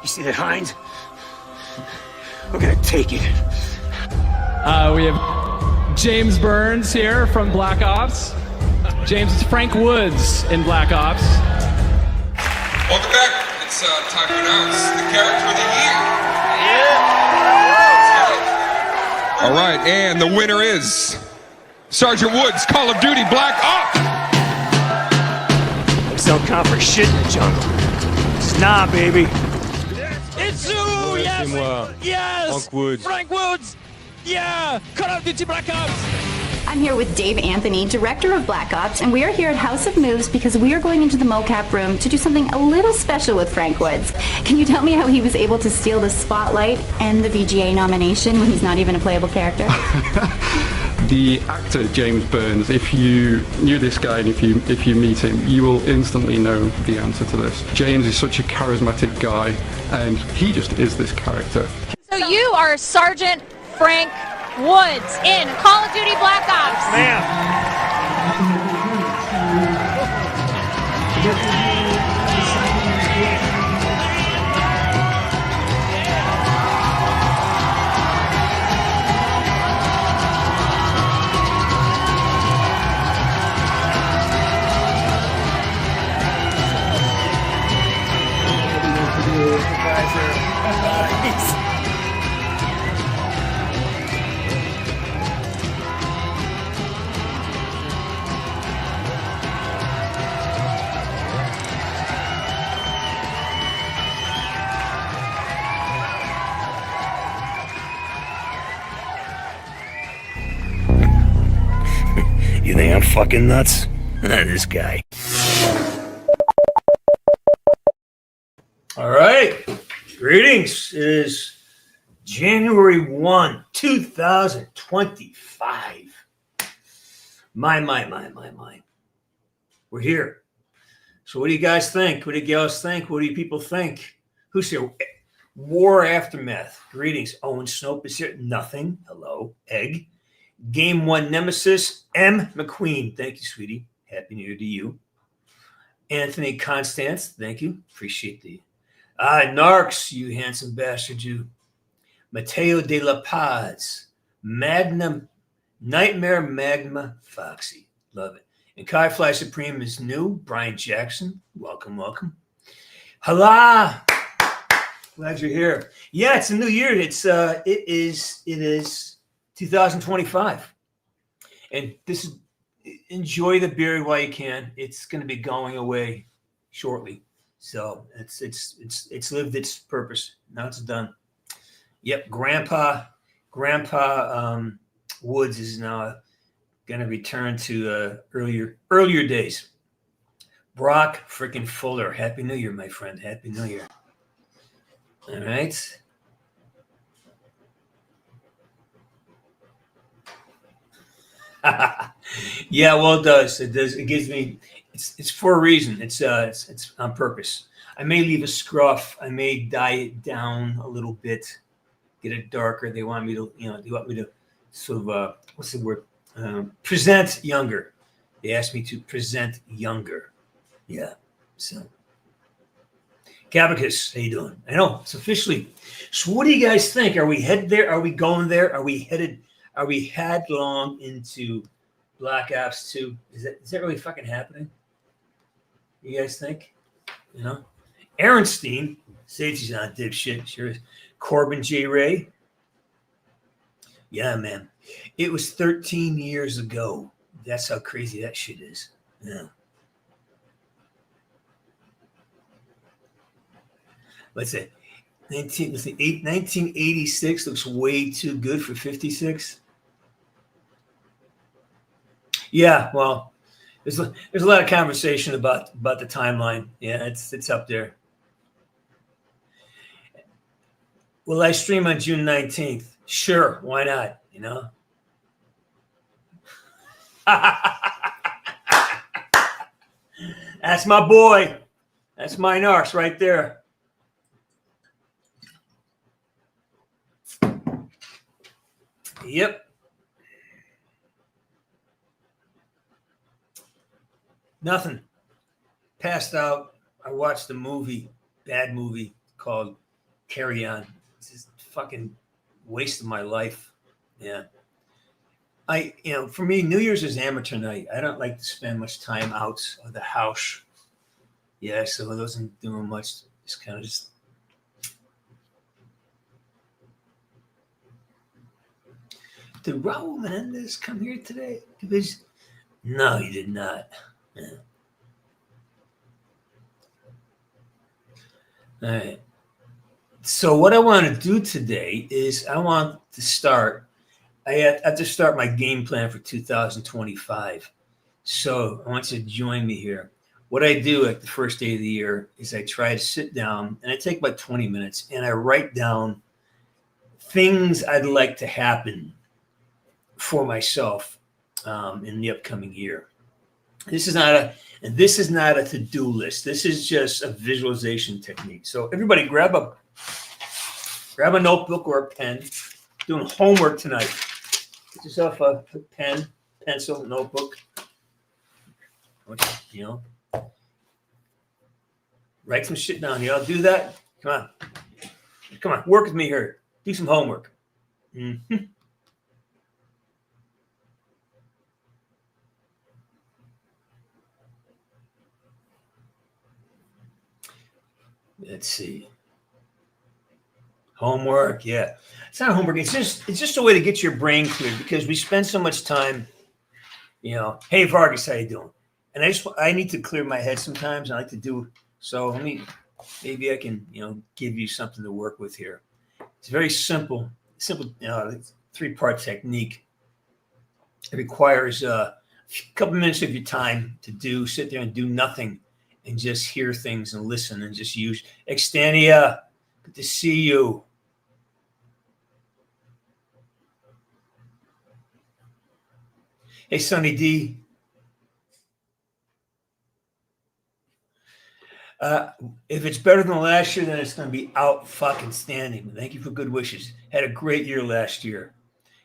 You see that hind? We're gonna take it. We have James Burns here from Black Ops. James is Frank Woods in Black Ops. Welcome back. It's time to announce the character of the year. All right, and the winner is Sergeant Woods, Call of Duty Black Ops. Looks don't count for shit in the jungle. It's not, baby. It's you! Yes! Yes! Frank Woods. Frank Woods! Yeah! Call of Duty Black Ops! I'm here with Dave Anthony, director of Black Ops, and we are here at House of Moves because we are going into the mocap room to do something a little special with Frank Woods. Can you tell me how he was able to steal the spotlight and the VGA nomination when he's not even a playable character? The actor James Burns, if you knew this guy and if you meet him, you will instantly know the answer to this. James is such a charismatic guy, and he just is this character. So you are Sergeant Frank Woods in Call of Duty Black Ops. You think I'm fucking nuts? This guy. All right. Greetings. It is January 1, 2025. My. We're here. So what do you guys think? What do you gals think? What do you people think? Who's here? War Aftermath. Greetings. Owen Snope is here. Nothing. Hello. Egg. Game 1 Nemesis, M. McQueen. Thank you, sweetie. Happy New Year to you. Anthony Constance. Thank you. Appreciate the... Narcs, you handsome bastard, you. Mateo de la Paz. Magnum. Nightmare Magma Foxy. Love it. And Kai Fly Supreme is new. Brian Jackson. Welcome. Hala. Glad you're here. Yeah, it's a new year. It is 2025, and this is enjoy the beer while you can. It's going to be going away shortly, so it's lived its purpose. Now it's done. Yep, Grandpa Woods is now going to return to earlier days. Brock freaking Fuller, Happy New Year, my friend. Happy New Year. All right. Yeah, well, it does. It does. It gives me. It's for a reason. It's on purpose. I may leave a scruff. I may dye it down a little bit, get it darker. They want me to, sort of what's the word? Present younger. They asked me to present younger. Yeah. So, Cabicus, how you doing? I know it's officially. So, what do you guys think? Are we headed there? Are we going there? Are we headed? Are we headlong into Black Ops 2? Is that really fucking happening? You guys think? Aaronstein, Safety's not dipshit. Sure is. Corbin J. Ray. Yeah, man. It was 13 years ago. That's how crazy that shit is. Yeah. Let's say 1986 looks way too good for 56. Yeah, well, there's a lot of conversation about the timeline. Yeah, it's up there. Will I stream on June 19th? Sure, why not? That's my boy. That's my Narcs right there. Yep. Nothing. Passed out. I watched a movie, bad movie called carry on. It's just fucking waste of my life. Yeah. For me, New Year's is amateur night. I don't like to spend much time out of the house. Yeah, so I wasn't doing much. Just kind of just. Did Raul Menendez come here today? No, he did not. Yeah. All right. So what I want to do today is I have to start my game plan for 2025. So I want you to join me here. What I do at the first day of the year is I try to sit down, and I take about 20 minutes, and I write down things I'd like to happen for myself in the upcoming year. This is not a to-do list. This is just a visualization technique. So everybody grab a notebook or a pen. Doing homework tonight. Get yourself a pen, pencil, notebook. Write some shit down. Y'all do that? Come on. Work with me here. Do some homework. Mm-hmm. Let's see. Homework, yeah. It's not homework. It's just a way to get your brain cleared because we spend so much time, hey Vargas, how you doing? And I need to clear my head sometimes. I like to do so. Maybe I can, give you something to work with here. It's very simple, 3-part technique. It requires a couple minutes of your time to sit there and do nothing and just hear things and listen and just use Extania. Good to see you. Hey, Sonny D. If it's better than last year, then it's going to be out fucking standing. Thank you for good wishes. Had a great year last year.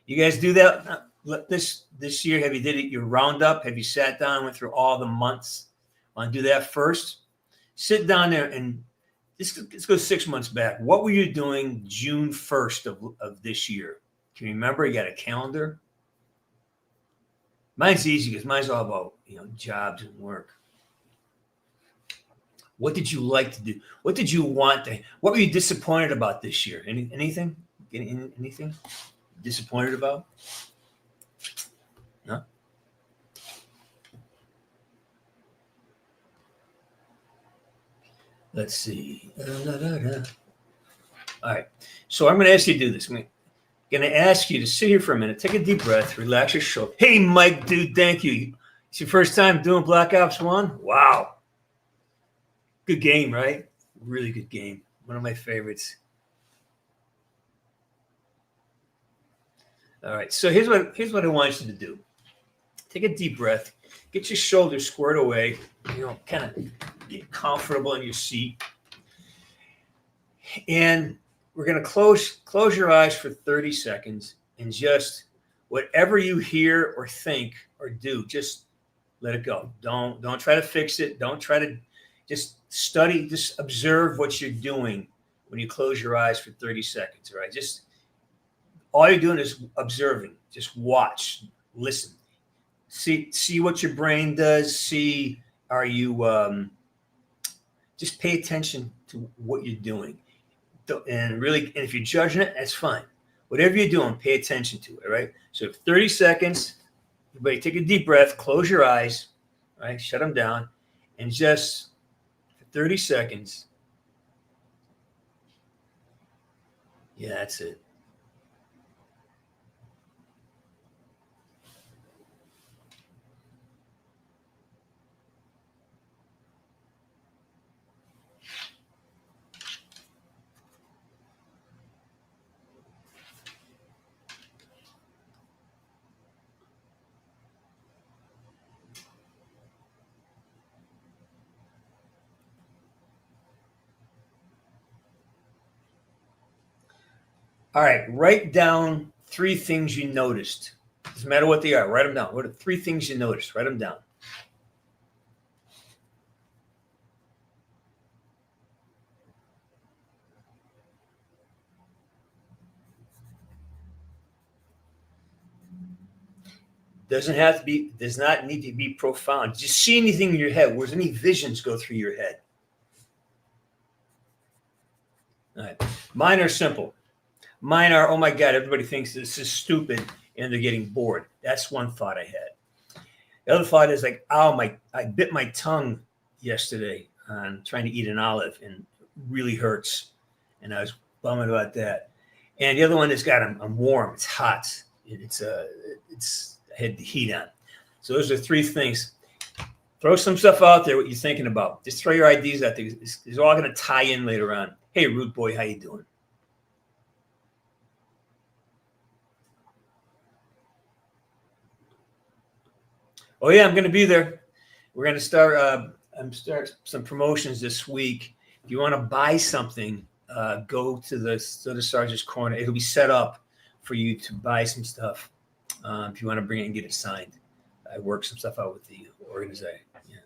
You guys do that this year? Have you did it? Your roundup? Have you sat down and went through all the months? Want to do that first? Sit down there and let's go 6 months back. What were you doing June 1st of this year? Can you remember? You got a calendar? Mine's easy because mine's all about, jobs and work. What did you like to do? What did you want to? What were you disappointed about this year? Anything? Anything disappointed about? No? Let's see. All right. So I'm going to ask you to do this. I'm going to ask you to sit here for a minute, take a deep breath, relax your shoulder. Hey, Mike, dude, thank you. It's your first time doing Black Ops 1? Wow. Good game, right? Really good game. One of my favorites. All right. So here's what I want you to do. Take a deep breath. Get your shoulders squared away. Kind of get comfortable in your seat. And we're going to close your eyes for 30 seconds and just whatever you hear or think or do, just let it go. Don't try to fix it. Don't try to just study, just observe what you're doing when you close your eyes for 30 seconds. All right. Just all you're doing is observing. Just watch, listen, see what your brain does. See, are you just pay attention to what you're doing. And if you're judging it, that's fine. Whatever you're doing, pay attention to it, right? So 30 seconds, everybody take a deep breath, close your eyes, right? Shut them down, and just for 30 seconds. Yeah, that's it. All right, write down 3 things you noticed. Doesn't matter what they are. Write them down. What are 3 things you noticed? Write them down. Does not need to be profound. Did you see anything in your head? Was any visions go through your head? All right. Mine are simple. Mine are, oh my God, everybody thinks this is stupid and they're getting bored. That's one thought I had. The other thought is like, I bit my tongue yesterday on trying to eat an olive and it really hurts. And I was bummed about that. And the other one is, God, I'm warm. It's hot. I had the heat on. So those are three things. Throw some stuff out there, what you're thinking about. Just throw your ideas out there. It's all going to tie in later on. Hey, Rude Boy, how you doing? Oh, yeah, I'm going to be there. We're going to start some promotions this week. If you want to buy something, go to the Sarge'S Corner. It'll be set up for you to buy some stuff. If you want to bring it and get it signed. I work some stuff out with the organization. Yeah.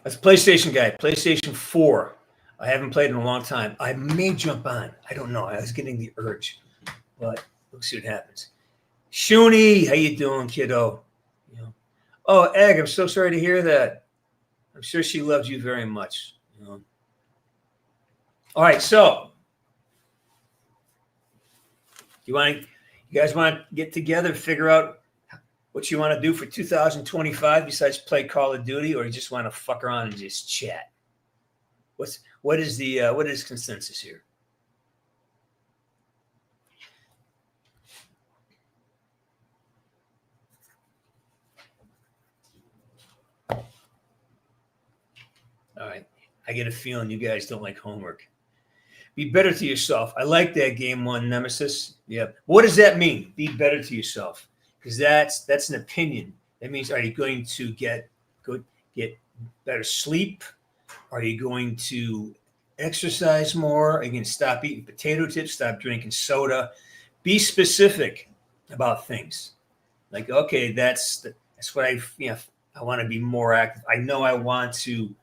That's a PlayStation guy. PlayStation 4. I haven't played in a long time. I may jump on. I don't know. I was getting the urge. But we'll see what happens. Shuni, how you doing, kiddo? Oh, Egg, I'm so sorry to hear that. I'm sure she loves you very much. All right, so you guys want to get together, figure out what you want to do for 2025 besides play Call of Duty, or you just want to fuck around and just chat? What is consensus here? All right. I get a feeling you guys don't like homework. Be better to yourself. I like that game one, Nemesis. Yeah. What does that mean? Be better to yourself. Because that's an opinion. That means, are you going to get better sleep? Are you going to exercise more? Are you going to stop eating potato chips? Stop drinking soda? Be specific about things. Like, okay, that's what I want to be more active. I know I want to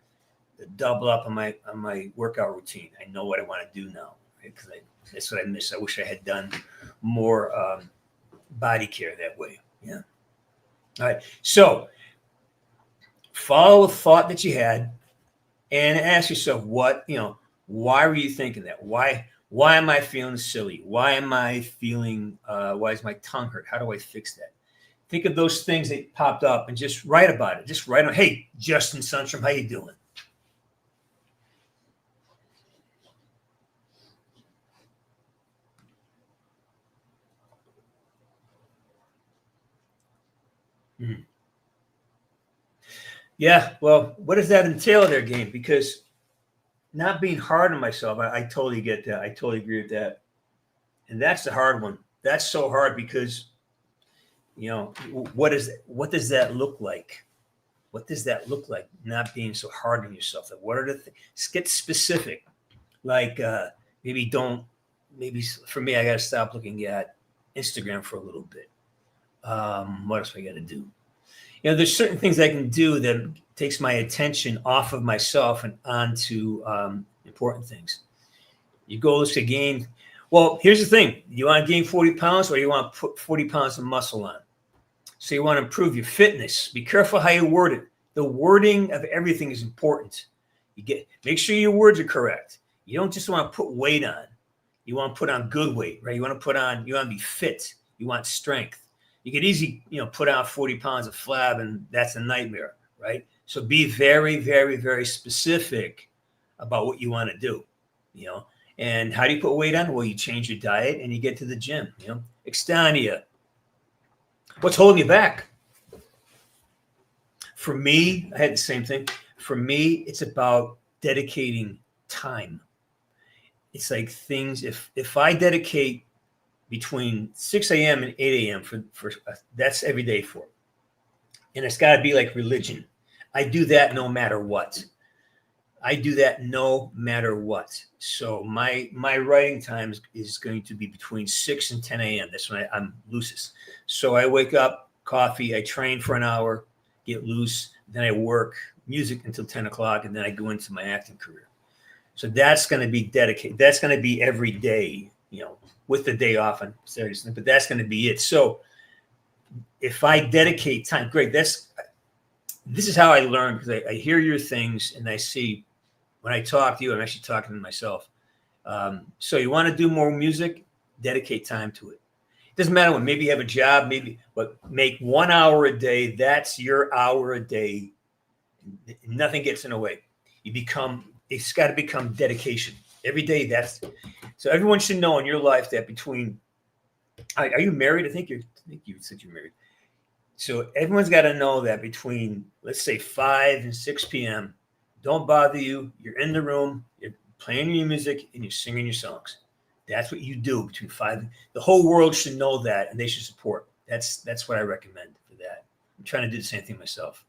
double up on my workout routine. I know what I want to do now, because that's what I miss. I wish I had done more body care that way. Yeah. All right. So follow the thought that you had and ask yourself, why were you thinking that? Why am I feeling silly? Why am I feeling, why is my tongue hurt? How do I fix that? Think of those things that popped up and just write about it. Just write on, hey, Justin Sunstrom, how you doing? Yeah, well, what does that entail there, game? Because not being hard on myself, I totally get that. I totally agree with that. And that's the hard one. That's so hard because, what does that look like? What does that look like? Not being so hard on yourself. Like, what are the things? Get specific. Like maybe for me, I got to stop looking at Instagram for a little bit. What else do I got to do? There's certain things I can do that takes my attention off of myself and onto important things. Your goal is to gain. Well, here's the thing. You want to gain 40 pounds or you want to put 40 pounds of muscle on? So you want to improve your fitness. Be careful how you word it. The wording of everything is important. Make sure your words are correct. You don't just want to put weight on. You want to put on good weight, right? You want to be fit. You want strength. You could easily, put on 40 pounds of flab, and that's a nightmare, right? So be very, very, very specific about what you want to do, And how do you put weight on? Well, you change your diet and you get to the gym, Extania. What's holding you back? For me, I had the same thing. For me, it's about dedicating time. It's like things, if I dedicate between 6 a.m. and 8 a.m. for that's every day for it. And it's got to be like religion. I do that no matter what. So my writing time is going to be between 6 and 10 a.m. That's when I'm loosest. So I wake up, coffee, I train for an hour, get loose, then I work music until 10 o'clock, and then I go into my acting career. So that's going to be dedicated. That's going to be every day, with the day off on Saturday, but that's going to be it. So if I dedicate time, great. This is how I learn, because I hear your things and I see when I talk to you, I'm actually talking to myself. So you want to do more music, dedicate time to it. It doesn't matter what, maybe you have a job, but make 1 hour a day. That's your hour a day. Nothing gets in the way. It's got to become dedication every day. So everyone should know in your life that are you married? I think you said you're married. So everyone's got to know that between, let's say, 5 and 6 p.m., don't bother you. You're in the room, you're playing your music, and you're singing your songs. That's what you do between 5. The whole world should know that, and they should support. That's what I recommend for that. I'm trying to do the same thing myself.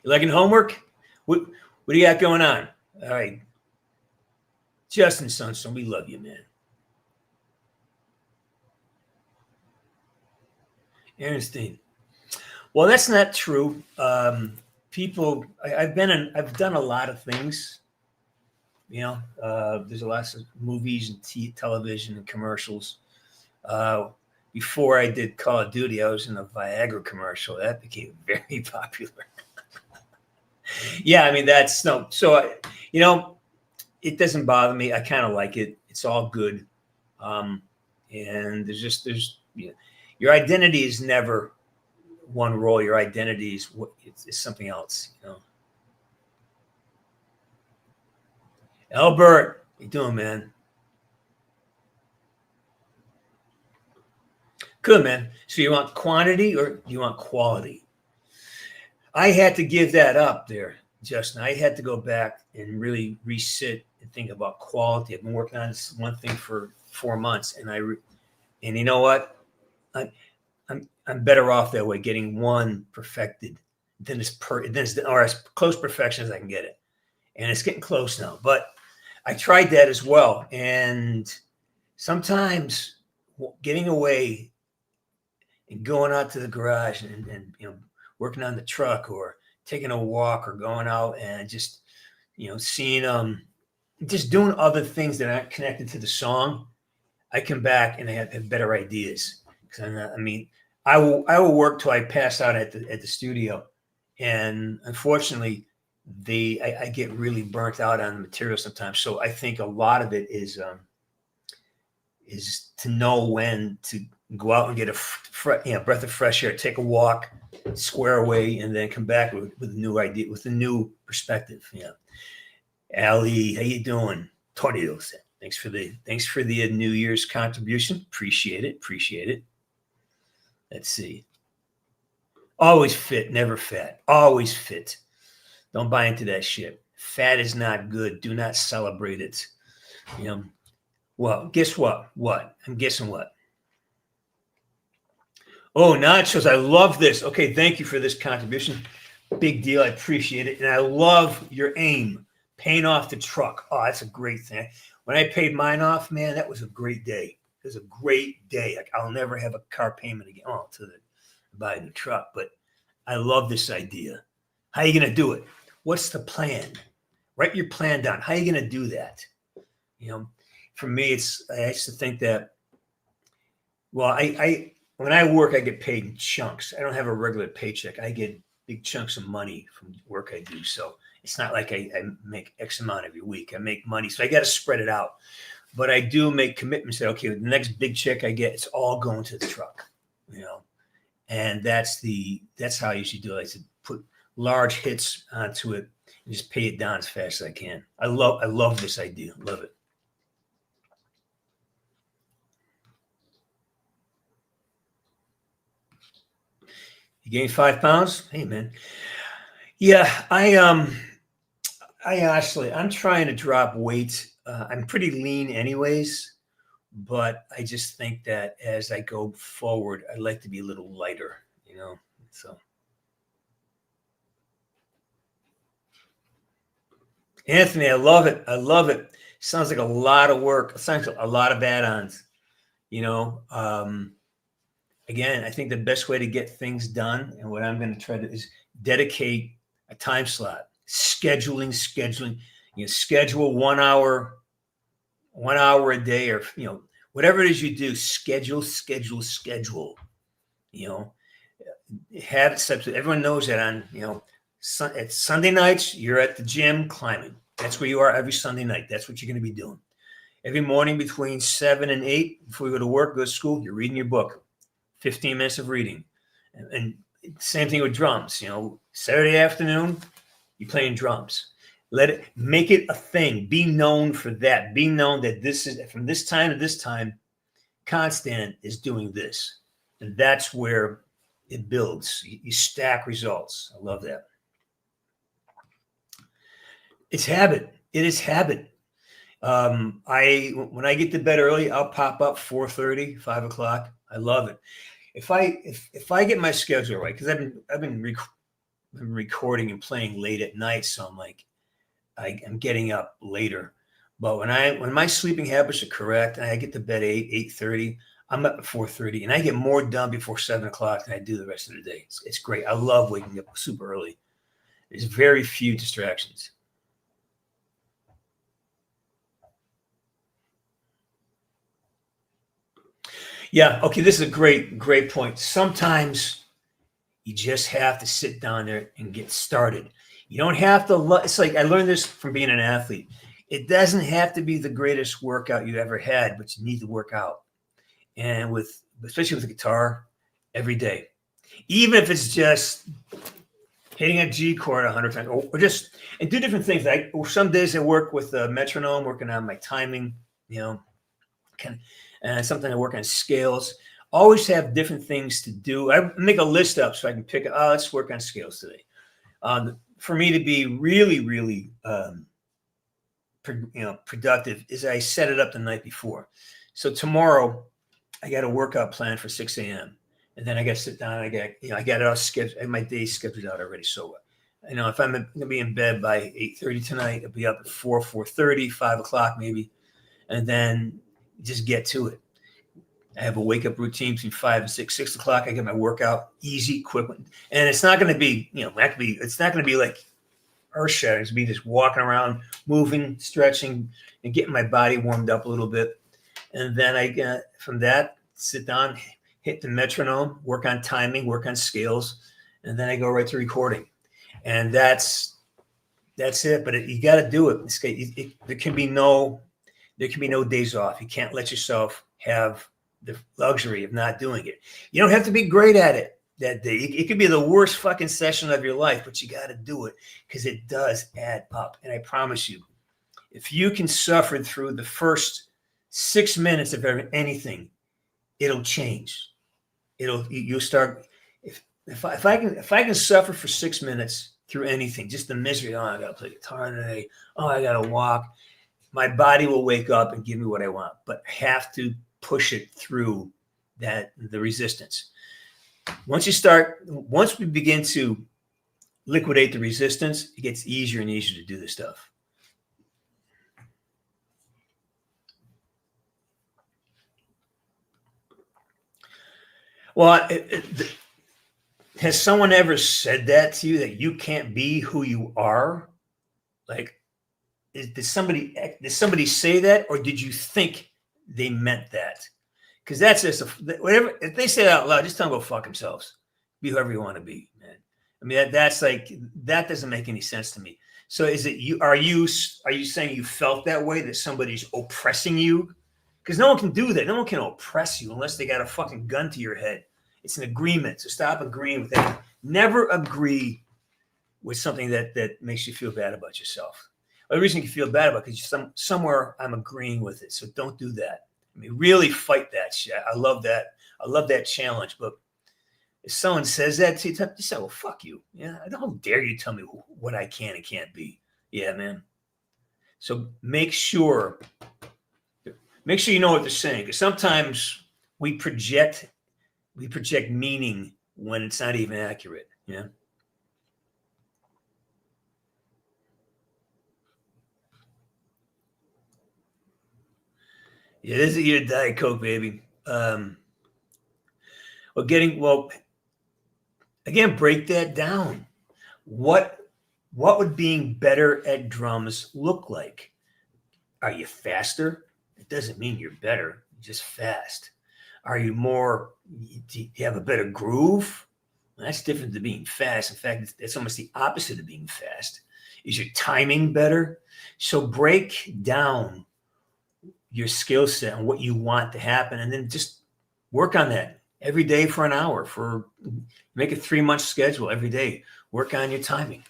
You liking homework? What do you got going on? All right. Justin Sunstone, we love you, man. Ernestine. Well, that's not true. I've done a lot of things. There's a lot of movies and television and commercials. Before I did Call of Duty, I was in a Viagra commercial. That became very popular. Yeah, I mean, that's no. So, it doesn't bother me. I kind of like it. It's all good. And your identity is never one role. Your identity is it's something else, Albert, how you doing, man? Good, man. So you want quantity or do you want quality? I had to give that up there, Justin. I had to go back and really resit and think about quality. I've been working on this one thing for 4 months, and you know what? I'm better off that way, getting one perfected than or as close perfection as I can get it. And it's getting close now. But I tried that as well. And sometimes getting away and going out to the garage and working on the truck or taking a walk or going out and just, seeing just doing other things that aren't connected to the song, I come back and I have better ideas. I will work till I pass out at the studio, and unfortunately, I get really burnt out on the material sometimes. So I think a lot of it is to know when to go out and get a breath of fresh air, take a walk, square away, and then come back with a new idea, with a new perspective. Yeah, Ali, how you doing? Tornillos. Thanks for the New Year's contribution. Appreciate it. Let's see. Always fit, never fat. Always fit. Don't buy into that shit. Fat is not good. Do not celebrate it. Well, guess what? I'm guessing what? Oh, nachos. I love this. Okay, thank you for this contribution. Big deal. I appreciate it. And I love your aim. Paying off the truck. Oh, that's a great thing. When I paid mine off, man, that was a great day. It was a great day. Like, I'll never have a car payment again. Buy a new truck. But I love this idea. How are you going to do it? What's the plan? Write your plan down. How are you going to do that? For me, I used to think that, well, when I work, I get paid in chunks. I don't have a regular paycheck. I get big chunks of money from the work I do. So it's not like I make X amount every week. I make money. So I got to spread it out. But I do make commitments that, okay, the next big check I get, it's all going to the truck, and that's how I usually do it. I said, put large hits onto it and just pay it down as fast as I can. I love this idea. Love it. You gained 5 pounds? Hey, man. Yeah, I honestly, I'm trying to drop weight. I'm pretty lean anyways, but I just think that as I go forward, I'd like to be a little lighter, so. Anthony, I love it. Sounds like a lot of work. It sounds like a lot of add-ons, Again, I think the best way to get things done, and what I'm going to try to is dedicate a time slot, scheduling. You can schedule 1 hour a day, or whatever it is you do. Schedule. Have it such that everyone knows that on at Sunday nights you're at the gym climbing. That's where you are every Sunday night. That's what you're going to be doing. Every morning between 7 and 8, before you go to work, go to school, you're reading your book. 15 minutes of reading. And same thing with drums. Saturday afternoon, you're playing drums. Make it a thing. Be known for that. Be known that this is from this time to this time, Constant is doing this. And that's where it builds. You stack results. I love that. It's habit. It is habit. When I get to bed early, I'll pop up 4:30, 5 o'clock. I love it. If I get my schedule right, because I've been recording and playing late at night, so I'm like I'm getting up later. But when my sleeping habits are correct and I get to bed 8:30, I'm up at 4:30, and I get more done before 7 o'clock than I do the rest of the day. It's great. I love waking up super early. There's very few distractions. Yeah. Okay. This is a great point. Sometimes you just have to sit down there and get started. You don't have to. It's like I learned this from being an athlete. It doesn't have to be the greatest workout you ever had, but you need to work out. And especially with the guitar, every day, even if it's just hitting a G chord 100 times, or just and do different things. Like some days I work with a metronome, working on my timing. And something I work on scales. Always have different things to do. I make a list up so I can pick. Let's work on scales today. For me to be really productive is I set it up the night before. So tomorrow I got a workout plan for 6 a.m. and then I got to sit down. I got it all scheduled. My day scheduled out already. So if I'm going to be in bed by 8:30 tonight, I'll be up at 4:30, 5 o'clock maybe, and then just get to it. I have a wake up routine between 5 and 6 o'clock. I get my workout easy, quick, and it's not going to be, it's not going to be like earth shattering. It's be just walking around, moving, stretching, and getting my body warmed up a little bit. And then I get from that, sit down, hit the metronome, work on timing, work on scales, and then I go right to recording. And that's it. But you got to do it. There can be no days off. You can't let yourself have the luxury of not doing it. You don't have to be great at it that day. It could be the worst fucking session of your life, but you got to do it because it does add up. And I promise you, if you can suffer through the first 6 minutes of anything, it'll change. You'll start. If I can suffer for 6 minutes through anything, just the misery. Oh, I got to play guitar today. Oh, I got to walk. My body will wake up and give me what I want, but I have to push it through the resistance. Once we begin to liquidate the resistance, it gets easier and easier to do this stuff. Well, has someone ever said that to you, that you can't be who you are? Like, did somebody say that, or did you think they meant that? Because that's just whatever. If they say that out loud, just tell them go fuck themselves. Be whoever you want to be, man. I mean, that doesn't make any sense to me. So is it you? Are you saying you felt that way, that somebody's oppressing you? Because no one can do that. No one can oppress you unless they got a fucking gun to your head. It's an agreement. So stop agreeing with that. Never agree with something that makes you feel bad about yourself. The reason you feel bad about it because somewhere I'm agreeing with it. So don't do that. I mean, really fight that shit. I love that. I love that challenge. But if someone says that to you, you say, well, fuck you. Yeah, how dare you tell me what I can and can't be. Yeah, man. So make sure you know what they're saying. Because sometimes we project meaning when it's not even accurate. Yeah. Yeah, this is your Diet Coke, baby. Again, break that down. What what would being better at drums look like? Are you faster? It doesn't mean you're better. You're just fast. Are you more, do you have a better groove? That's different than being fast. In fact, it's almost the opposite of being fast. Is your timing better? So break down your skill set and what you want to happen, and then just work on that every day for an hour. Make a 3-month schedule every day. Work on your timing.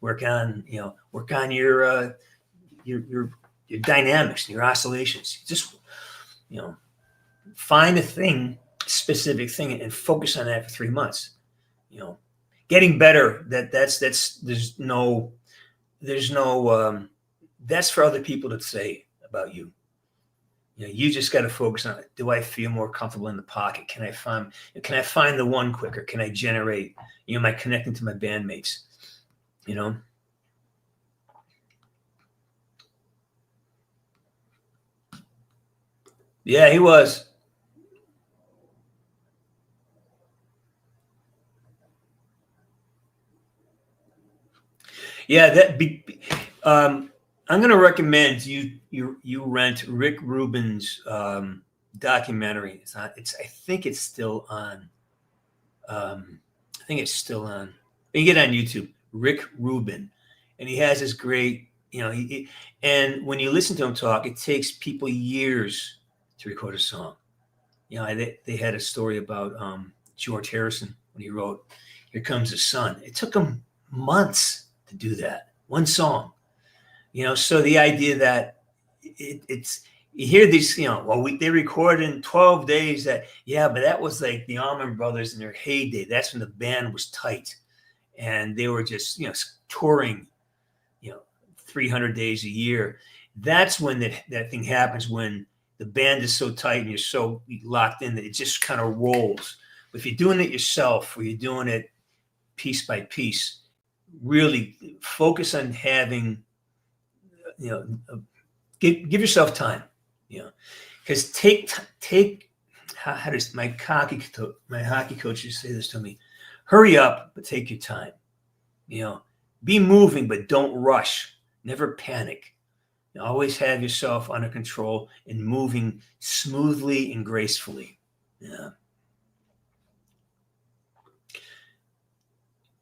Work on your dynamics, your oscillations. Just find a specific thing, and focus on that for 3 months. Getting better. There's no that's for other people to say about you. You just got to focus on it. Do I feel more comfortable in the pocket? Can I find the one quicker? Can I generate? Am I connecting to my bandmates? Yeah, he was. Yeah, I'm going to recommend you rent Rick Rubin's documentary. I think it's still on. You get it on YouTube. Rick Rubin, and he has this great. And when you listen to him talk, it takes people years to record a song. They had a story about George Harrison when he wrote "Here Comes the Sun." It took him months to do that one song. So the idea that it's you hear these, they recorded in 12 days. But that was like the Allman Brothers in their heyday. That's when the band was tight, and they were just touring, 300 days a year. That's when that thing happens, when the band is so tight and you're so locked in that it just kind of rolls. But if you're doing it yourself, or you're doing it piece by piece, really focus on having, give yourself time, because how does my hockey coach used to say this to me? Hurry up, but take your time. Be moving, but don't rush. Never panic. Always have yourself under control and moving smoothly and gracefully. Yeah.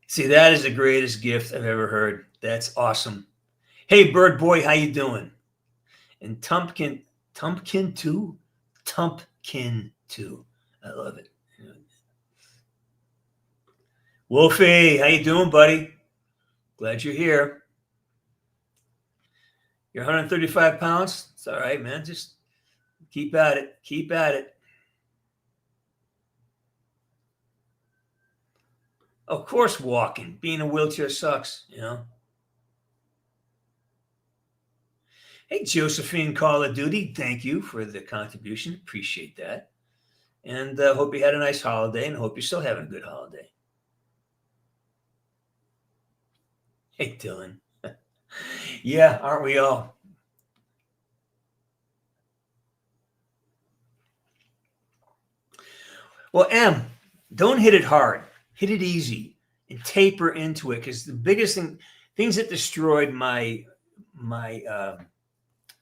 See, that is the greatest gift I've ever heard. That's awesome. Hey, Bird Boy, how you doing? And Tumpkin too. I love it. Wolfie, how you doing, buddy? Glad you're here. You're 135 pounds. It's all right, man. Just keep at it. Keep at it. Of course, walking. Being in a wheelchair sucks, Hey, Josephine Call of Duty, thank you for the contribution. Appreciate that. And hope you had a nice holiday, and hope you're still having a good holiday. Hey, Dylan. Yeah, aren't we all? Well, M, don't hit it hard. Hit it easy and taper into it, because the biggest things that destroyed my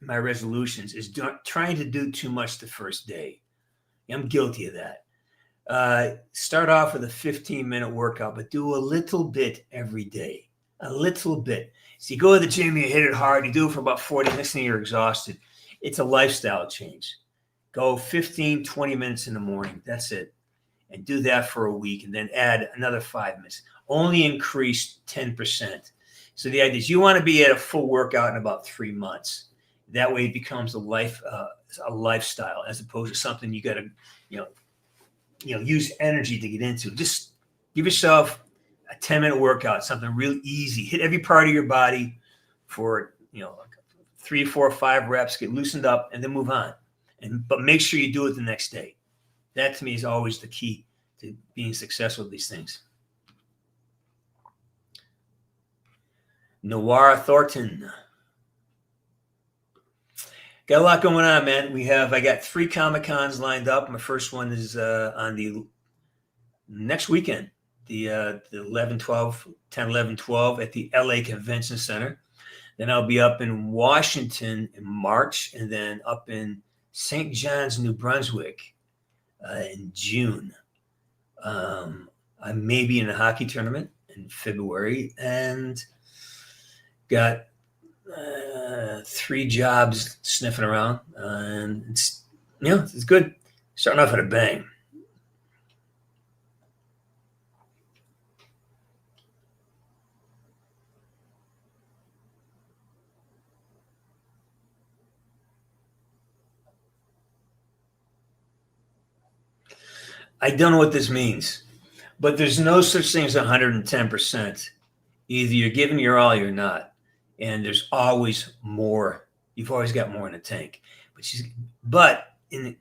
resolutions is trying to do too much the first day. I'm guilty of that. Start off with a 15-minute workout, but do a little bit every day. A little bit. So you go to the gym, you hit it hard, you do it for about 40 minutes, and you're exhausted. It's a lifestyle change. Go 15, 20 minutes in the morning. That's it. And do that for a week, and then add another 5 minutes. Only increase 10%. So the idea is you want to be at a full workout in about 3 months. That way it becomes a lifestyle, as opposed to something you got to, use energy to get into. Just give yourself a 10-minute workout, something real easy. Hit every part of your body for 3, 4, 5 reps. Get loosened up, and then move on. But make sure you do it the next day. That to me is always the key to being successful with these things. Noir Thornton. Got a lot going on, man. I got 3 Comic-Cons lined up. My first one is on the next weekend, the 11, 12, 10, 11, 12 at the LA Convention Center. Then I'll be up in Washington in March, and then up in St. John's, New Brunswick in June. I may be in a hockey tournament in February, and got 3 jobs sniffing around, and it's good. Starting off at a bang. I don't know what this means, but there's no such thing as 110%. Either you're giving your all, or you're not, and there's always more. You've always got more in the tank. But in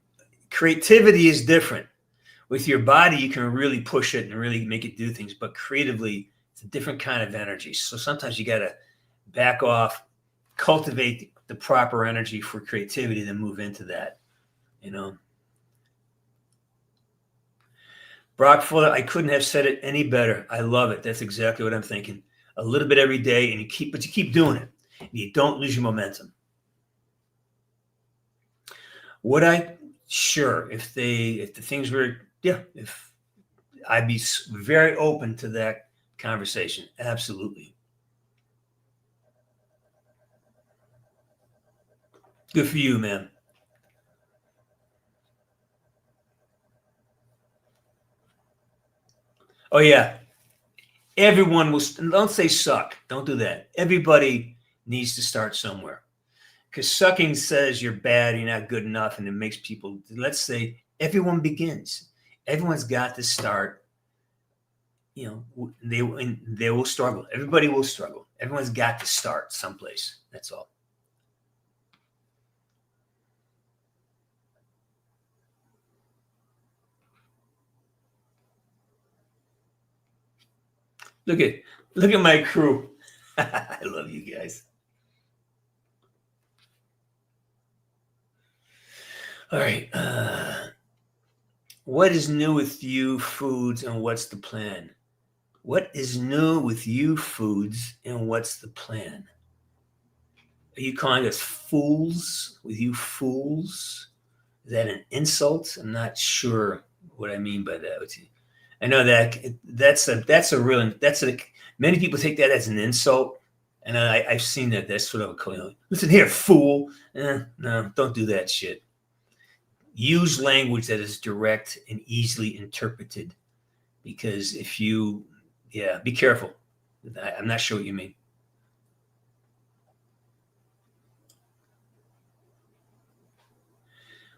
creativity is different. With your body, you can really push it and really make it do things, but creatively, it's a different kind of energy. So sometimes you got to back off, cultivate the proper energy for creativity, then move into that, Brock Fuller, I couldn't have said it any better. I love it. That's exactly what I'm thinking. A little bit every day, and you keep doing it. And you don't lose your momentum. Would I? Sure. If the things were, if I'd be very open to that conversation. Absolutely. Good for you, man. Oh, yeah. Everyone will, don't say suck. Don't do that. Everybody needs to start somewhere. Because sucking says you're bad, you're not good enough, and it makes people, let's say everyone begins. Everyone's got to start. They will struggle. Everybody will struggle. Everyone's got to start someplace. That's all. Look at my crew. I love you guys. All right. What is new with you foods, and what's the plan? What is new with you foods, and what's the plan? Are you calling us fools? With you fools? Is that an insult? I'm not sure what I mean by that. I know many people take that as an insult, and I've seen that. That's sort of a listen here, fool. No, don't do that shit. Use language that is direct and easily interpreted, because if you, be careful. I'm not sure what you mean.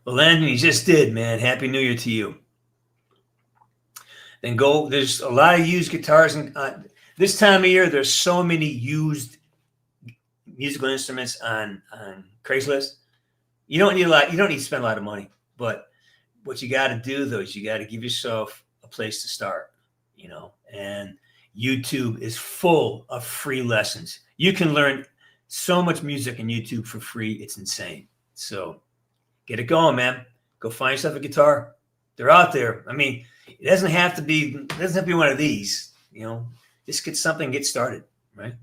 Well, Anthony just did, man. Happy New Year to you. Then go. There's a lot of used guitars, and this time of year, there's so many used musical instruments on Craigslist. You don't need to spend a lot of money, but what you got to do though is you got to give yourself a place to start. And YouTube is full of free lessons. You can learn so much music on YouTube for free. It's insane. So get it going, man. Go find yourself a guitar. They're out there. I mean, it doesn't have to be one of these, just get something, get started, right?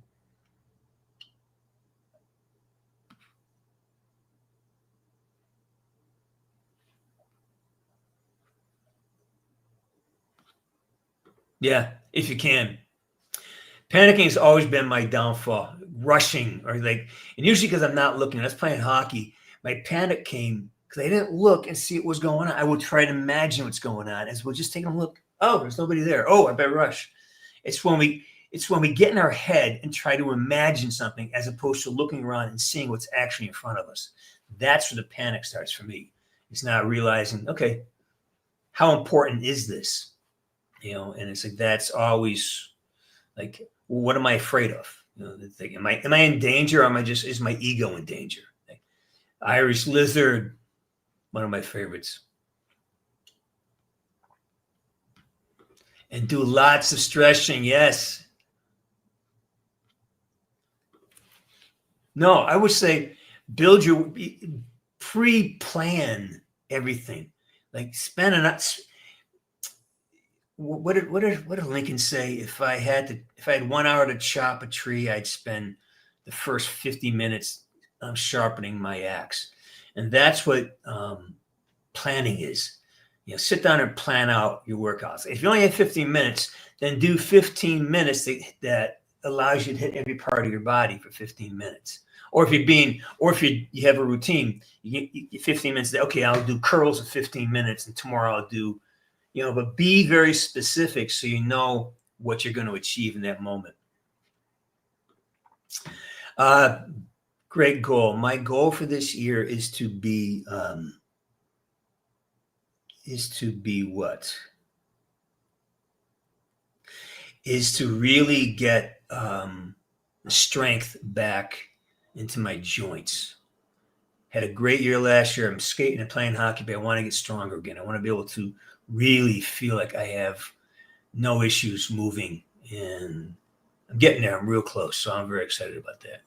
Yeah, if you can. Panicking has always been my downfall. Rushing and usually because I'm not looking. I was playing hockey. My panic came because I didn't look and see what was going on. I would try to imagine what's going on as well. Just taking a look. Oh, there's nobody there. Oh, I better rush. It's when we get in our head and try to imagine something as opposed to looking around and seeing what's actually in front of us. That's where the panic starts for me. It's not realizing, okay, how important is this? And it's like, that's always like, well, what am I afraid of? Am I in danger, or is my ego in danger? Like, Irish lizard, one of my favorites. And do lots of stretching. Yes. No, I would say pre-plan everything. Like what did Lincoln say? If I had 1 hour to chop a tree, I'd spend the first 50 minutes sharpening my axe. And that's what planning is. Sit down and plan out your workouts. If you only have 15 minutes, then do 15 minutes that allows you to hit every part of your body for 15 minutes. Or if you have a routine, you get 15 minutes. Okay, I'll do curls for 15 minutes, and tomorrow I'll do, but be very specific so you know what you're going to achieve in that moment. Great goal. My goal for this year is to be what? Is to really get strength back into my joints. Had a great year last year. I'm skating and playing hockey, but I want to get stronger again. I want to be able to really feel like I have no issues moving, and I'm getting there. I'm real close, so I'm very excited about that.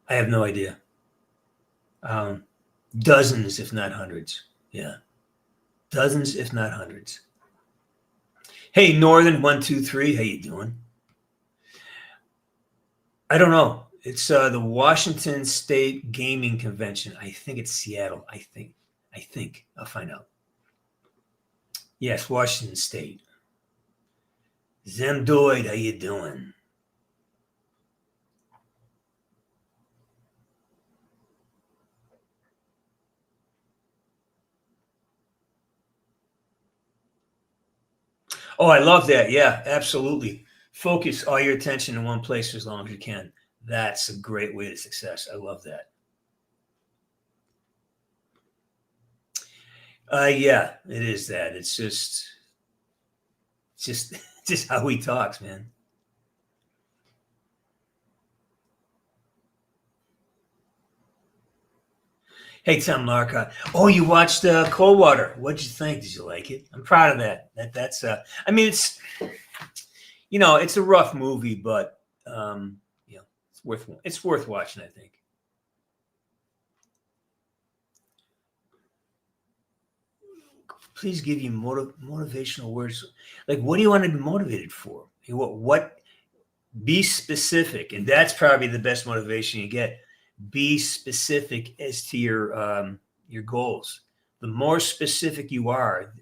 I have no idea. Dozens, if not hundreds. Yeah. Dozens, if not hundreds. Hey, Northern 123, how you doing? I don't know. It's the Washington State Gaming Convention. I think it's Seattle. I think. I'll find out. Yes, Washington State. Zemdoid, how you doing? Oh, I love that. Yeah, absolutely. Focus all your attention in one place for as long as you can. That's a great way to success. I love that. Yeah, it is that. It's just how he talks, man. Hey, Tom Larka. Oh, you watched Coldwater. What'd you think? Did you like it? I'm proud of that. That's I mean, it's it's a rough movie, but it's worth watching, I think. Please give you motivational words. Like, what do you want to be motivated for? What? Be specific, and that's probably the best motivation you get. Be specific as to your goals. The more specific you are,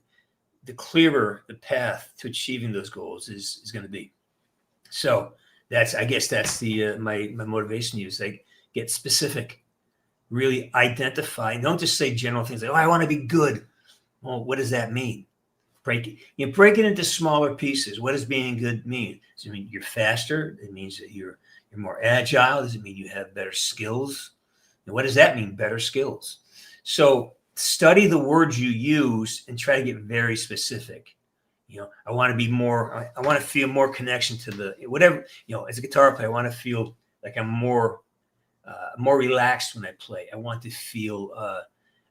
the clearer the path to achieving those goals is going to be. So I guess that's the my motivation use. Like, get specific, really identify. Don't just say general things like, "Oh, I want to be good." Well, what does that mean? Break it into smaller pieces. What does being good mean? Does it mean you're faster? It means that you're more agile. Does it mean you have better skills? And what does that mean? Better skills. So study the words you use and try to get very specific. I want to be more. I want to feel more connection to the whatever. As a guitar player, I want to feel like I'm more relaxed when I play. I want to feel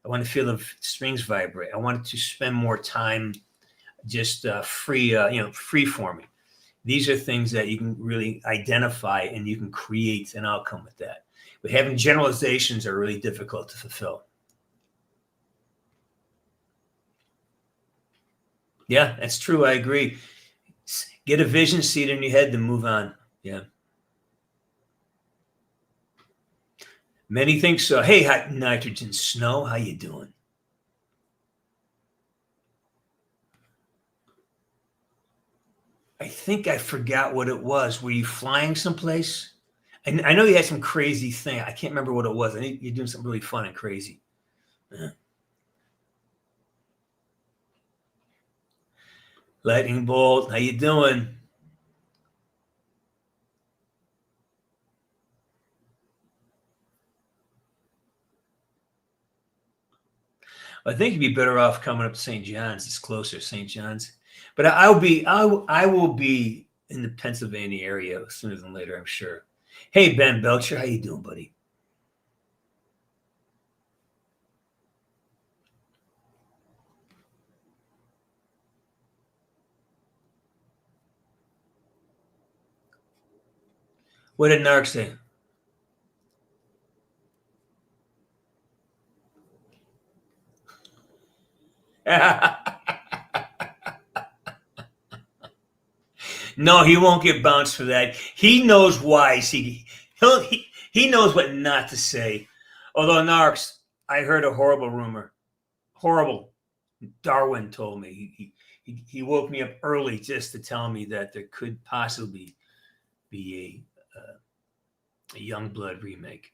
the strings vibrate. I want to spend more time just free forming. These are things that you can really identify, and you can create an outcome with that. But having generalizations are really difficult to fulfill. Yeah, that's true. I agree. Get a vision, see it in your head, then move on. Yeah. Many think so. Hey, Nitrogen Snow, how you doing? I think I forgot what it was. Were you flying someplace? And I know you had some crazy thing. I can't remember what it was. I think you're doing something really fun and crazy. Yeah. Lightning Bolt, how you doing? I think you'd be better off coming up to St. John's. It's closer, St. John's. But I will be in the Pennsylvania area sooner than later, I'm sure. Hey, Ben Belcher, how you doing, buddy? What did Narc say? No, he won't get bounced for that. He knows why. He knows what not to say. Although, Narks, I heard a horrible rumor. Horrible. Darwin told me. He woke me up early just to tell me that there could possibly be a Youngblood remake.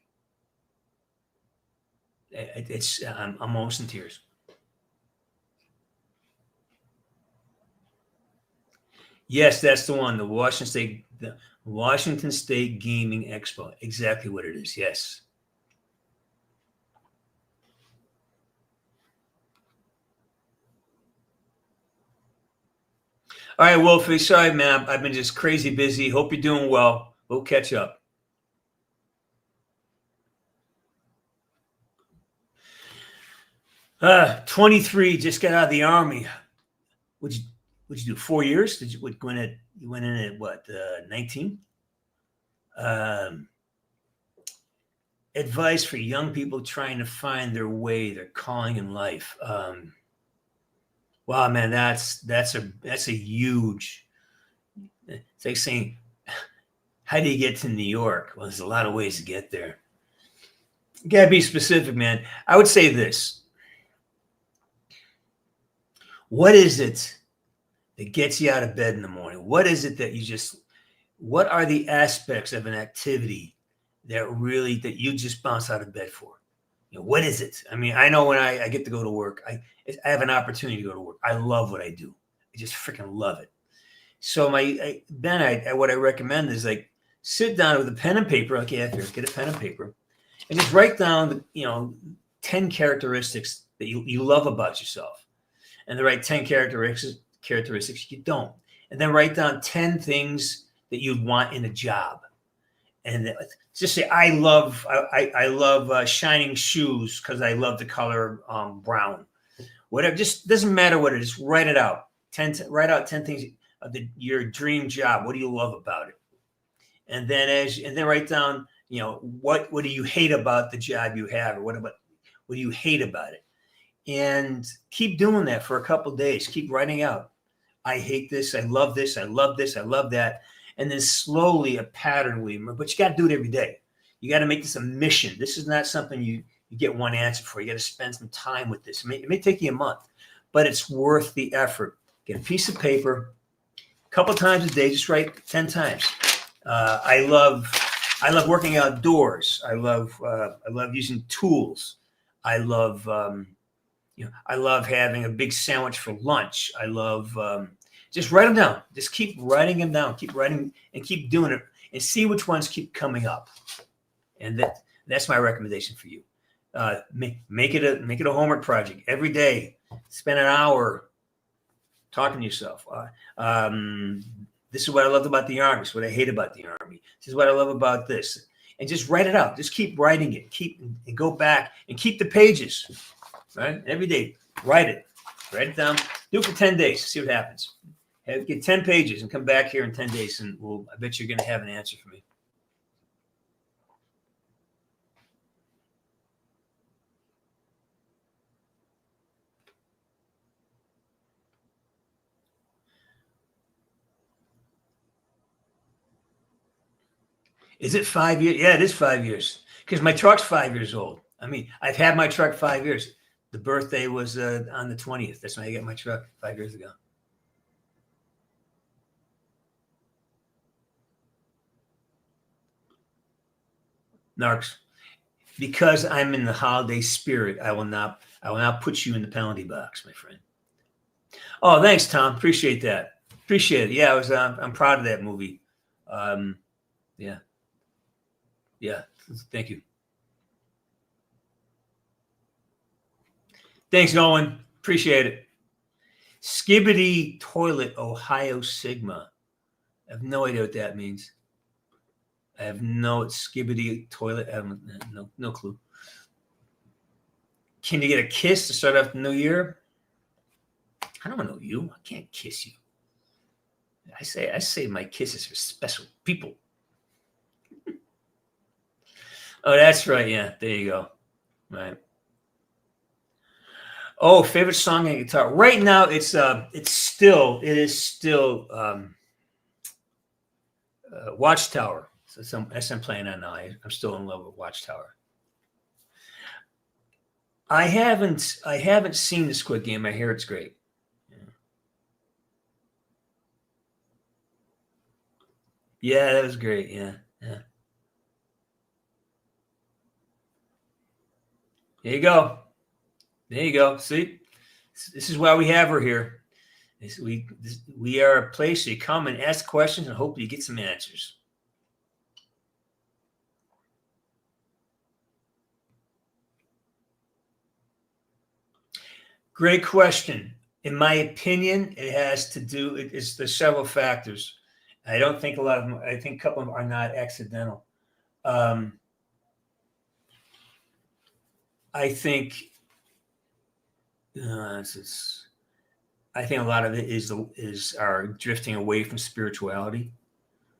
I'm almost in tears. Yes, that's the one. The Washington State Gaming Expo. Exactly what it is. Yes. All right, Wolfie. Sorry, man. I've been just crazy busy. Hope you're doing well. We'll catch up. Uh, 23. Just got out of the Army. What'd you do? 4 years? Did you you went in at what? 19. Advice for young people trying to find their way, their calling in life. Wow, man, that's a huge. It's like saying, how do you get to New York? Well, there's a lot of ways to get there. You gotta be specific, man. I would say this. What is it that gets you out of bed in the morning? What is it that what are the aspects of an activity that you just bounce out of bed for? What is it? I mean, I know when I get to go to work, I have an opportunity to go to work. I love what I do. I just freaking love it. So what I recommend is like sit down with a pen and paper. Okay, get a pen and paper, and just write down 10 characteristics that you love about yourself, and the right 10 characteristics you don't, and then write down 10 things that you'd want in a job, and just say I love shining shoes because I love the color brown. Whatever, just doesn't matter what it is. Write it out. Write out 10 things of your dream job. What do you love about it? And then write down what do you hate about the job you have, or what do you hate about it? And keep doing that for a couple of days. Keep writing out. I hate this. I love this. I love this. I love that. And then slowly a pattern will emerge. But you got to do it every day. You got to make this a mission. This is not something you get one answer for. You got to spend some time with this. It may take you a month, but it's worth the effort. Get a piece of paper, a couple times a day. Just write 10 times. I love working outdoors. I love using tools. I love having a big sandwich for lunch. I love just write them down. Just keep writing them down. Keep writing and keep doing it, and see which ones keep coming up. And that's my recommendation for you. Make it a homework project every day. Spend an hour talking to yourself. This is what I loved about the Army. This is what I hate about the Army. This is what I love about this. And just write it out. Just keep writing it. And go back and keep the pages. Right? Every day, write it down. Do it for 10 days. See what happens. Get 10 pages and come back here in 10 days, and I bet you're going to have an answer for me. Is it 5 years? Yeah, it is 5 years, because my truck's 5 years old. I mean, I've had my truck 5 years. The birthday was on the 20th. That's when I got my truck 5 years ago. Narcs, because I'm in the holiday spirit, I will not put you in the penalty box, my friend. Oh, thanks, Tom. Appreciate that. Appreciate it. Yeah, I'm proud of that movie. Yeah. Thank you. Thanks, Nolan. Appreciate it. Skibbity Toilet, Ohio Sigma. I have no idea what that means. I have no skibbity toilet. I have no clue. Can you get a kiss to start off the new year? I don't know you. I can't kiss you. I say my kisses for special people. Oh, that's right. Yeah, there you go. Right. Oh, favorite song on guitar. Right now, it is still Watchtower. So that's I'm playing on now. I'm still in love with Watchtower. I haven't seen the Squid Game. I hear it's great. Yeah, that was great. Yeah. There you go. There you go. See, this is why we have her here. We are a place where you come and ask questions and hope you get some answers. Great question. In my opinion, it has to do. There's several factors. I don't think a lot of them. I think a couple of them are not accidental. I think. I think a lot of it is our drifting away from spirituality.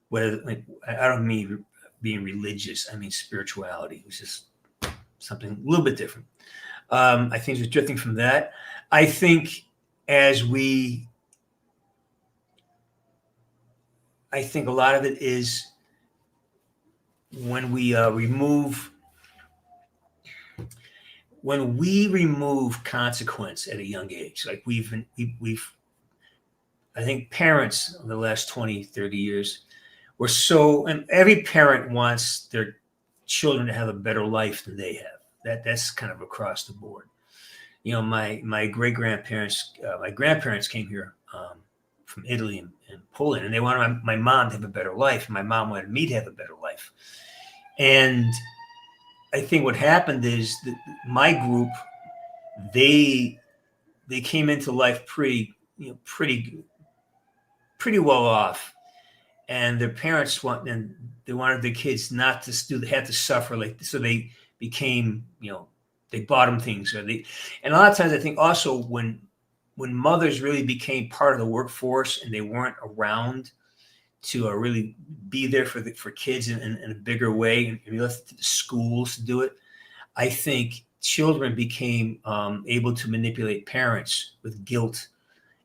Whether I don't mean being religious, I mean spirituality, which is something a little bit different. I think we're drifting from that. I think I think a lot of it is when we remove consequence at a young age. Like I think parents in the last 20, 30 years were and every parent wants their children to have a better life than they have. That's kind of across the board. You know, my great grandparents, my grandparents came here from Italy and Poland, and they wanted my mom to have a better life. And my mom wanted me to have a better life. And I think what happened is that my group, they came into life pretty well off, and their parents wanted their kids not to have to suffer so they became, they bought them things, and a lot of times I think also when mothers really became part of the workforce and they weren't around to really be there for kids in a bigger way, and we left it to the schools to do it, I think children became able to manipulate parents with guilt,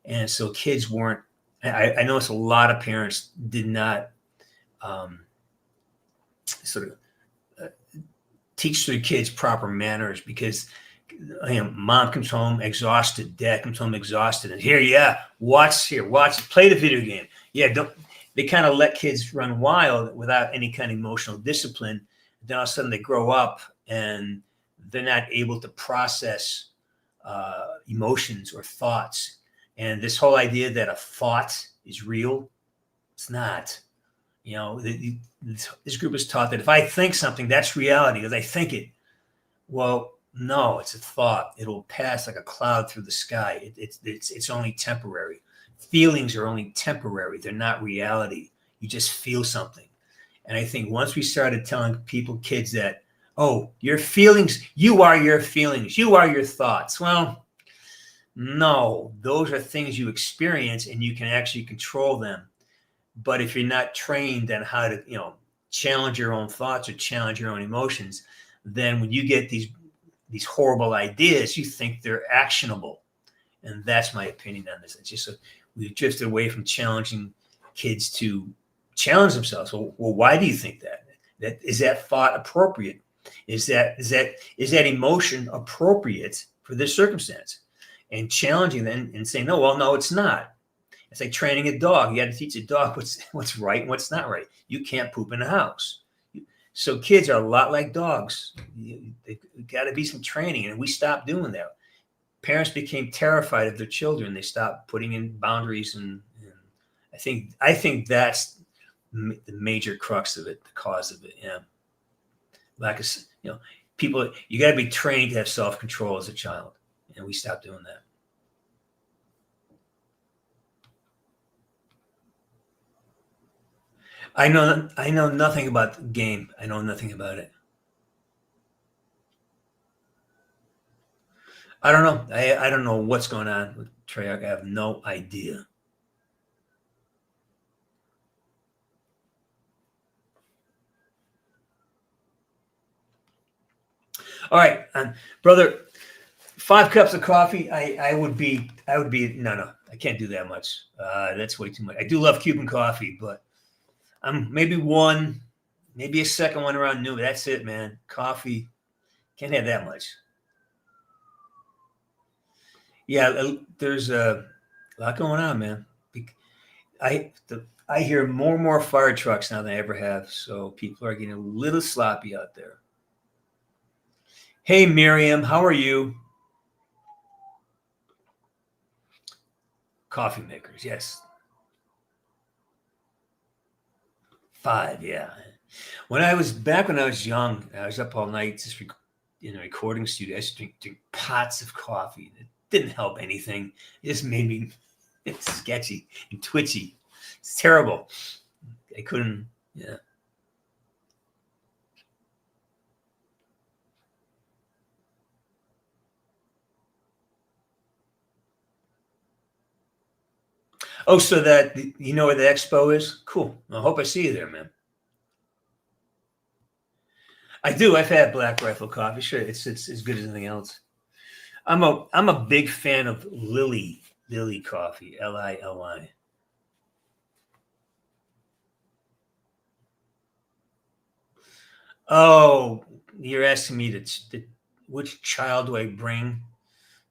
and so kids weren't. I noticed a lot of parents did not teach their kids proper manners because mom comes home exhausted, dad comes home exhausted, and watch, play the video game. They kind of let kids run wild without any kind of emotional discipline. Then all of a sudden they grow up and they're not able to process emotions or thoughts. And this whole idea that a thought is real, it's not. This group is taught that if I think something, that's reality because I think it. Well, no, it's a thought. It'll pass like a cloud through the sky. It's only temporary. Feelings are only temporary. They're not reality. You just feel something. And I think once we started telling kids that, oh, your feelings, you are your feelings, you are your thoughts. Well, no, those are things you experience and you can actually control them. But if you're not trained on how to, challenge your own thoughts or challenge your own emotions, then when you get these horrible ideas, you think they're actionable. And that's my opinion on this. It's just we've drifted away from challenging kids to challenge themselves. Well, why do you think that? Is that thought appropriate? Is that emotion appropriate for this circumstance? And challenging them and saying, no, it's not. It's like training a dog. You got to teach a dog what's right and what's not right. You can't poop in the house. So kids are a lot like dogs. They've got to be some training, and we stopped doing that. Parents became terrified of their children. They stopped putting in boundaries, and I think that's the major crux of it, the cause of it. Yeah, lack of people. You got to be trained to have self-control as a child, and we stopped doing that. I know nothing about the game. I know nothing about it. I don't know. I don't know what's going on with Treyarch. I have no idea. All right, brother. 5 cups of coffee. I would be. No. I can't do that much. That's way too much. I do love Cuban coffee, but maybe one, maybe a second one around noon. That's it, man. Coffee, can't have that much. Yeah, there's a lot going on, man. I hear more and more fire trucks now than I ever have, so people are getting a little sloppy out there. Hey, Miriam, how are you? Coffee makers, yes. 5, yeah. When I was young, I was up all night just in a recording studio. I used to drink pots of coffee. It didn't help anything. It just made me sketchy and twitchy. It's terrible. I couldn't, yeah. Oh, so that you know where the expo is? Cool. I hope I see you there, man. I do. I've had Black Rifle coffee. Sure, it's as good as anything else. I'm a big fan of Lily coffee. Lili. Oh, you're asking me which child do I bring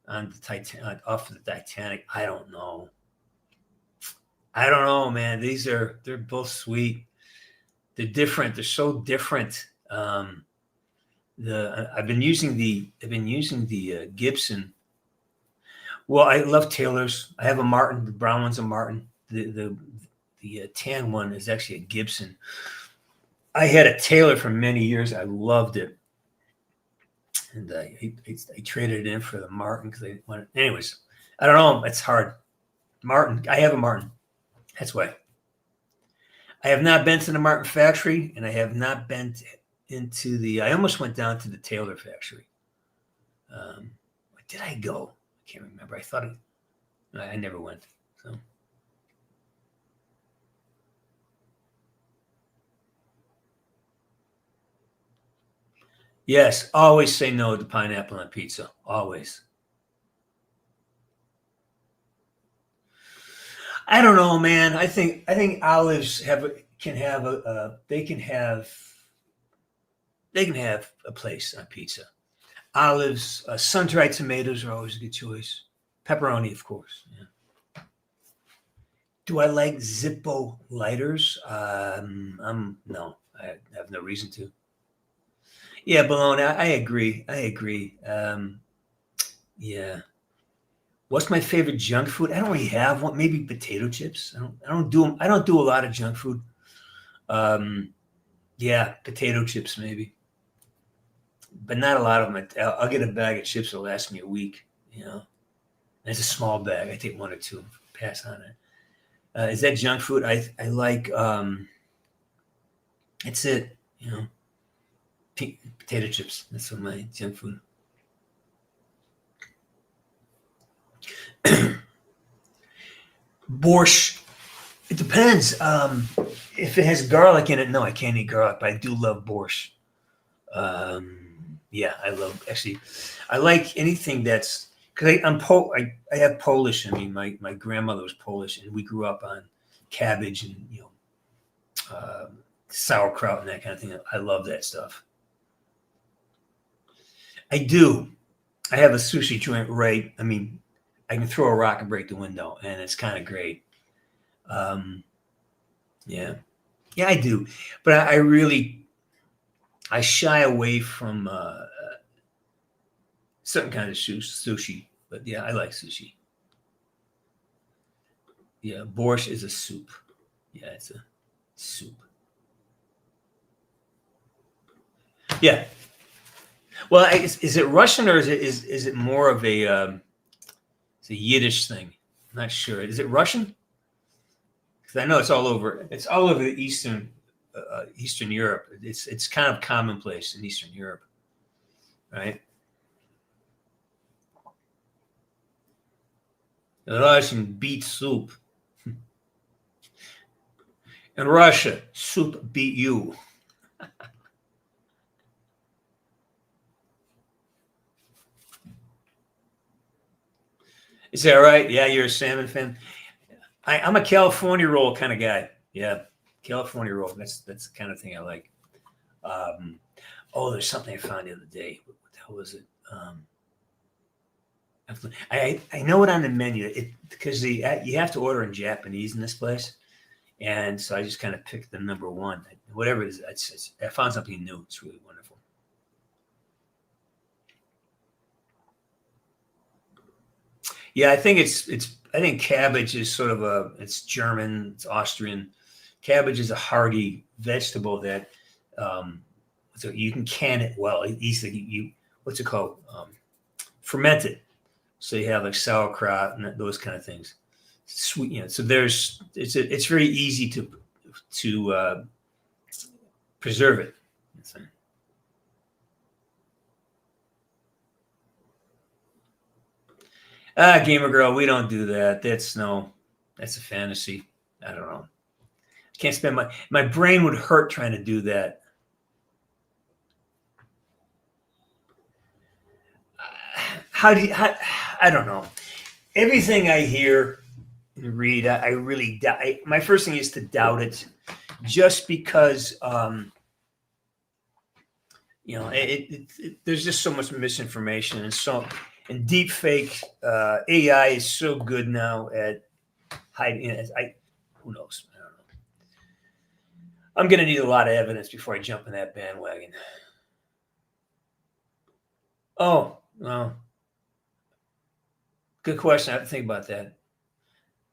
on the Titanic off of the Titanic? I don't know. Man. They're both sweet. They're different. They're so different. I've been using the Gibson. Well, I love Taylor's. I have a Martin. The brown one's a Martin. The tan one is actually a Gibson. I had a Taylor for many years. I loved it, and I traded it in for the Martin because I wanted. Anyways, I don't know. It's hard. Martin. I have a Martin. That's why. I have not been to the Martin factory, and I have not been into the. I almost went down to the Taylor factory. Where did I go? I can't remember. I thought I never went. So. Yes, always say no to pineapple on pizza. Always. I don't know, man. I think olives can have a place on pizza. Olives, sun-dried tomatoes are always a good choice. Pepperoni, of course. Yeah. Do I like Zippo lighters? No, I have no reason to. Yeah, bologna. I agree. Yeah. What's my favorite junk food? I don't really have one. Maybe potato chips. I don't do a lot of junk food. Yeah, potato chips maybe, but not a lot of them. I'll get a bag of chips that'll last me a week. You know, and it's a small bag. I take 1 or 2, pass on it. Is that junk food? I like. That's it. You know, potato chips. That's what my junk food. Borscht. It depends. If it has garlic in it, no, I can't eat garlic, but I do love borscht. Yeah, I like anything that's because I have Polish. I mean, my grandmother was Polish, and we grew up on cabbage and sauerkraut and that kind of thing. I love that stuff. I do. I have a sushi joint right. I mean, I can throw a rock and break the window, and it's kind of great. Yeah, I do, but I shy away from certain kind of sushi. But yeah, I like sushi. Yeah, borscht is a soup. Yeah, it's a soup. Yeah. Well, is it Russian or is it more of a it's a Yiddish thing? I'm not sure. Is it Russian? Because I know it's all over. It's all over the Eastern Europe. It's kind of commonplace in Eastern Europe, right? Russian beet soup. In Russia, soup beat you. Is that right? Yeah, you're a salmon fan. I'm a California roll kind of guy. Yeah, California roll. That's the kind of thing I like. There's something I found the other day. What the hell was it? I know it on the menu. Because you have to order in Japanese in this place, and so I just kind of picked the number one. Whatever it is, I found something new. It's really wonderful. Yeah, I think I think cabbage is sort of it's German, it's Austrian. Cabbage is a hearty vegetable that so you can can it well. Easily, what's it called? Ferment it. So you have like sauerkraut and those kind of things. Sweet, so it's very easy to preserve it. Gamer girl, we don't do that. That's a fantasy. I don't know. I can't spend my brain would hurt trying to do that. I don't know. Everything I hear and read, I really doubt. My first thing is to doubt it, just because there's just so much misinformation and deep fake. AI is so good now at hiding. Who knows? I don't know. I'm going to need a lot of evidence before I jump in that bandwagon. Oh, well. Good question. I have to think about that.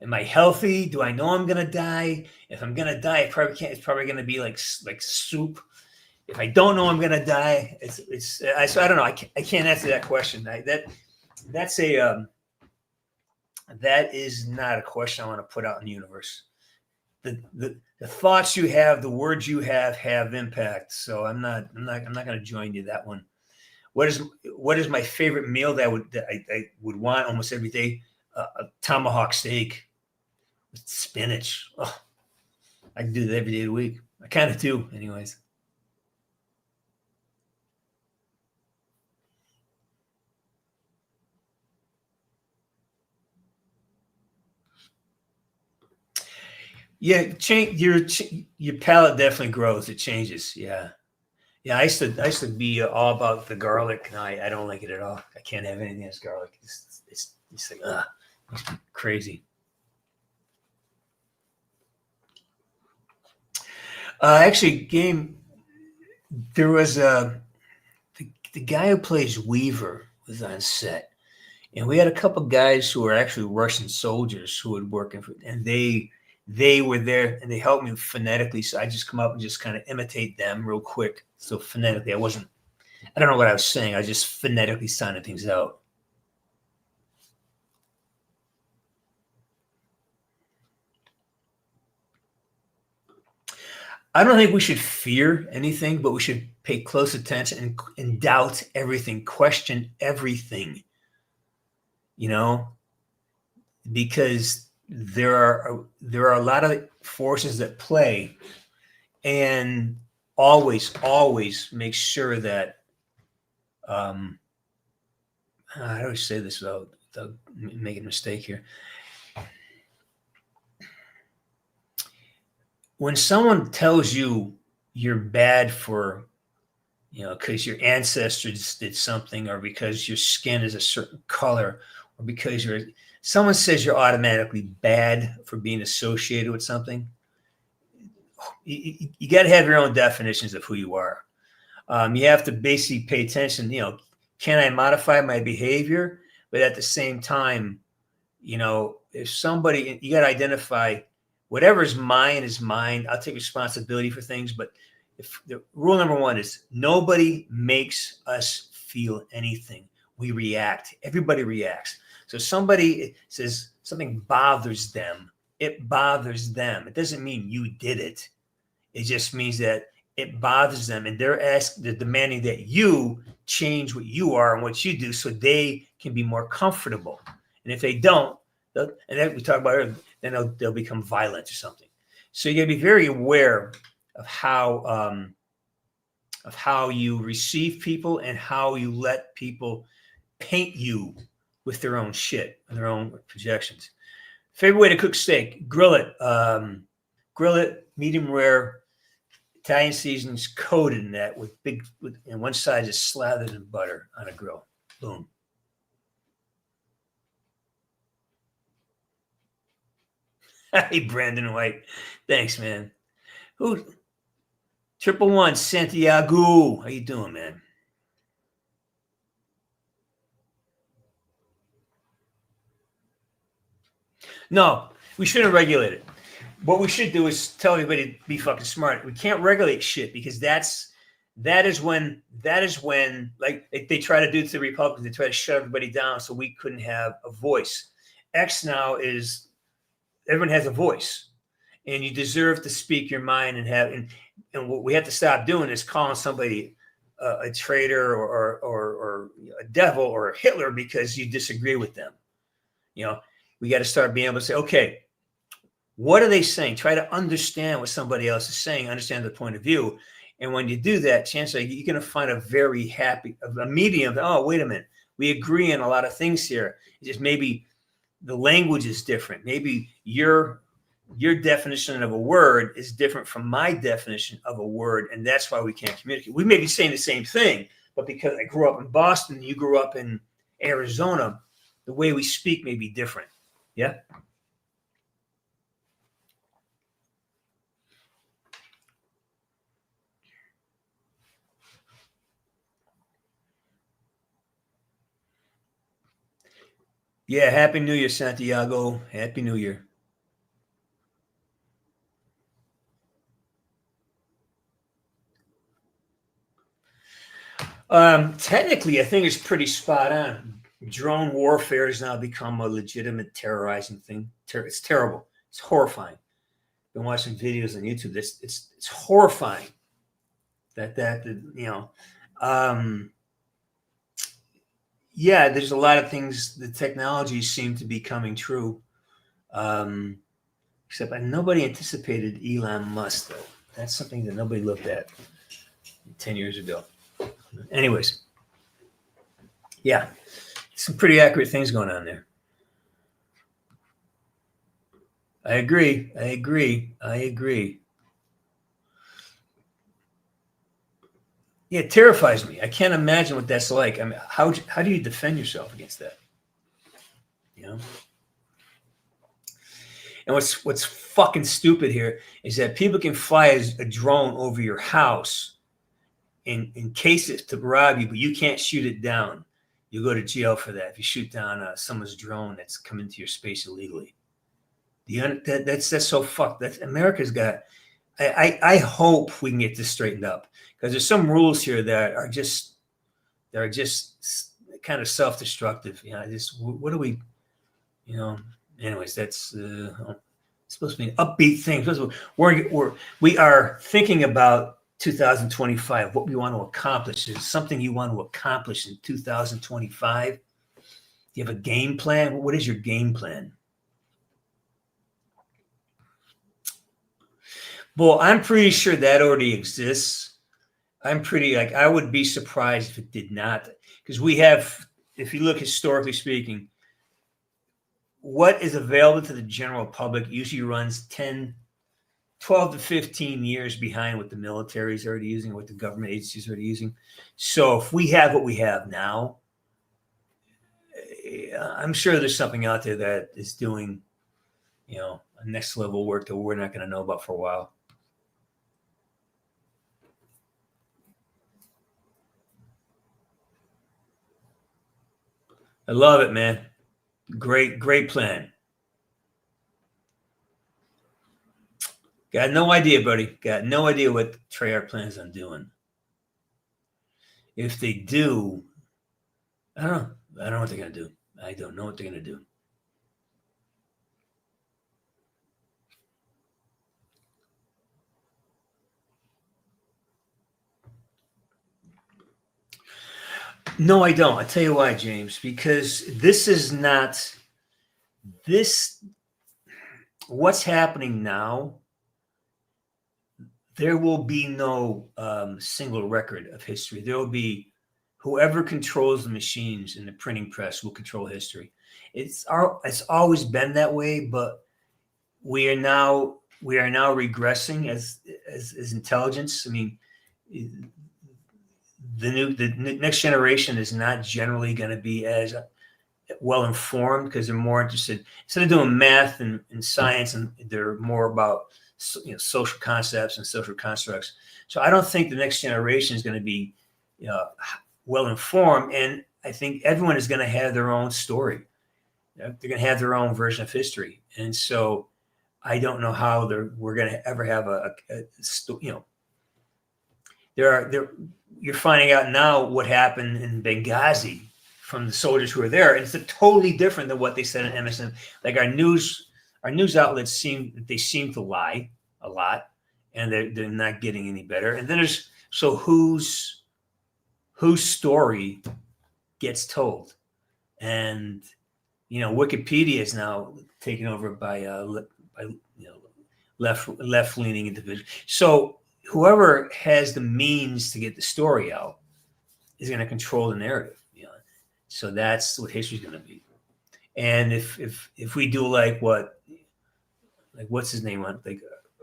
Am I healthy? Do I know I'm going to die? If I'm going to die, it's probably going to be like soup. If I don't know I'm going to die, so I don't know. I can't answer that question. That is not a question I want to put out in the universe. The thoughts you have, the words you have impact. So I'm not going to join you that one. What is my favorite meal that I would want almost every day? A tomahawk steak with spinach. Oh, I can do that every day of the week. I kind of do, anyways. Yeah, your palate definitely grows. It changes. Yeah. Yeah, I used to be all about the garlic. No, I don't like it at all. I can't have anything that's garlic. It's like it's crazy. Actually, there was the guy who plays Weaver was on set, and we had a couple guys who were actually Russian soldiers who were working for, and they were there and they helped me phonetically. So I just come up and just kind of imitate them real quick. So phonetically, I don't know what I was saying. I just phonetically sounded things out. I don't think we should fear anything, but we should pay close attention and doubt everything, question everything, because there are a lot of forces that play, and always make sure that how do I say this without making a mistake here? When someone tells you you're bad for, because your ancestors did something, or because your skin is a certain color, or because someone says you're automatically bad for being associated with something, you got to have your own definitions of who you are. You have to basically pay attention, can I modify my behavior? But at the same time, if somebody, you got to identify whatever's mine is mine. I'll take responsibility for things. But if the rule number one is nobody makes us feel anything. We react. Everybody reacts. So somebody says something bothers them. It bothers them. It doesn't mean you did it. It just means that it bothers them, and they're demanding that you change what you are and what you do so they can be more comfortable. And if they don't, and then we talk about it, then they'll become violent or something. So you got to be very aware of how you receive people and how you let people paint you with their own shit and their own projections. Favorite way to cook steak: grill it, medium rare Italian seasonings coated in that and one side is slathered in butter on a grill. Boom. Hey, Brandon White. Thanks, man. Who? 111 Santiago. How you doing, man? No, we shouldn't regulate it. What we should do is tell everybody to be fucking smart. We can't regulate shit because that is when like they try to do to the Republicans, they try to shut everybody down so we couldn't have a voice. X now is everyone has a voice, and you deserve to speak your mind and what we have to stop doing is calling somebody a traitor or a devil or a Hitler because you disagree with them. You know, we got to start being able to say, okay, what are they saying? Try to understand what somebody else is saying, understand the point of view. And when you do that, chances are you're going to find a medium. Oh, wait a minute. We agree on a lot of things here. It's just maybe the language is different. Maybe your definition of a word is different from my definition of a word. And that's why we can't communicate. We may be saying the same thing, but because I grew up in Boston, you grew up in Arizona, the way we speak may be different. Yeah. Yeah, Happy New Year, Santiago. Happy New Year. Technically, I think it's pretty spot on. Drone warfare has now become a legitimate terrorizing thing. It's terrible. It's horrifying. Been watching videos on YouTube. It's horrifying. That you know. Yeah, there's a lot of things. The technologies seem to be coming true, except nobody anticipated Elon Musk, though. That's something that nobody looked at 10 years ago. Anyways, yeah, some pretty accurate things going on there. I agree. Yeah, it terrifies me. I can't imagine what that's like. I mean, how do you defend yourself against that? You know? And what's fucking stupid here is that people can fly a drone over your house in case it's to rob you, but you can't shoot it down. You go to jail for that if you shoot down someone's drone that's come into your space illegally. That's so fucked. That's America's got. I hope we can get this straightened up because there's some rules here that are just kind of self-destructive. You know, what do we, you know? Anyways, that's supposed to be an upbeat thing. We are thinking about 2025. What we want to accomplish is something you want to accomplish in 2025. Do you have a game plan? What is your game plan? Well, I'm pretty sure that already exists. I would be surprised if it did not, because we have, if you look historically speaking, what is available to the general public usually runs 12 to 15 years behind what the military is already using, what the government agencies are already using. So if we have what we have now, I'm sure there's something out there that is doing, you know, a next level work that we're not going to know about for a while. I love it, man. Great plan. Got no idea, buddy. Got no idea what Treyarch plans on doing. If they do, I don't know. I don't know what they're going to do. I don't know what they're going to do. No, I don't. I'll tell you why, James, because this is not what's happening now. There will be no single record of history. There will be whoever controls the machines in the printing press will control history. It's always been that way, but we are now we are now regressing as intelligence. I mean, the next generation is not generally going to be as well informed because they're more interested, instead of doing math and science, and they're more about social concepts and social constructs. So I don't think the next generation is going to be well informed, and I think everyone is going to have their own story. They're going to have their own version of history, and so I don't know how we're going to ever have you're finding out now what happened in Benghazi from the soldiers who were there. And it's totally different than what they said in MSN. Like our news outlets seem to lie a lot, and they're not getting any better. And then whose story gets told? And Wikipedia is now taken over by left-leaning individuals. So whoever has the means to get the story out is going to control the narrative. So that's what history is going to be. And if we do what's his name, like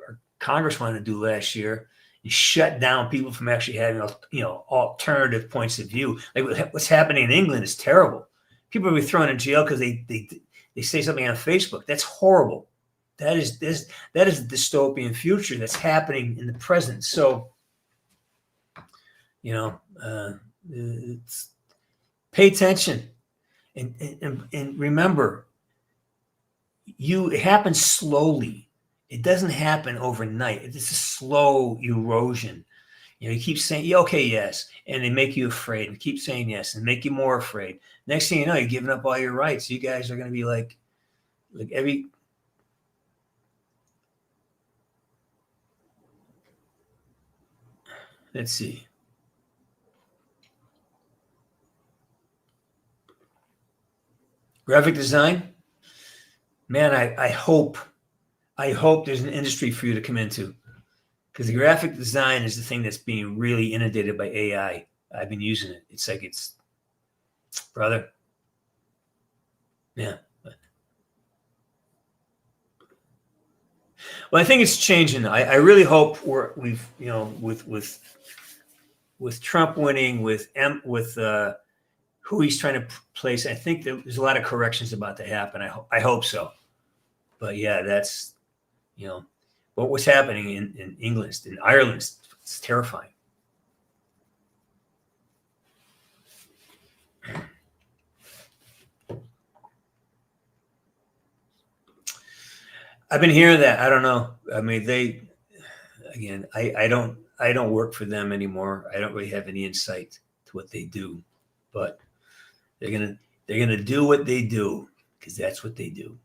our Congress wanted to do last year, you shut down people from actually having alternative points of view. Like what's happening in England is terrible. People will be thrown in jail because they say something on Facebook. That's horrible. That is the dystopian future that's happening in the present. So, pay attention and remember, it happens slowly. It doesn't happen overnight. It's a slow erosion. You keep saying, okay, yes, and they make you afraid. And keep saying yes and make you more afraid. Next thing you know, you're giving up all your rights. You guys are going to be like every. Let's see. Graphic design, man. I hope there's an industry for you to come into, because the graphic design is the thing that's being really inundated by AI. I've been using it. It's like brother. Yeah. Well, I think it's changing. I really hope with Trump winning, with who he's trying to place, I think there's a lot of corrections about to happen. I hope so. But yeah, that's what was happening in England, in Ireland. It's terrifying. I've been hearing that. I don't know. I mean, I don't work for them anymore. I don't really have any insight to what they do, but they're gonna do what they do because that's what they do.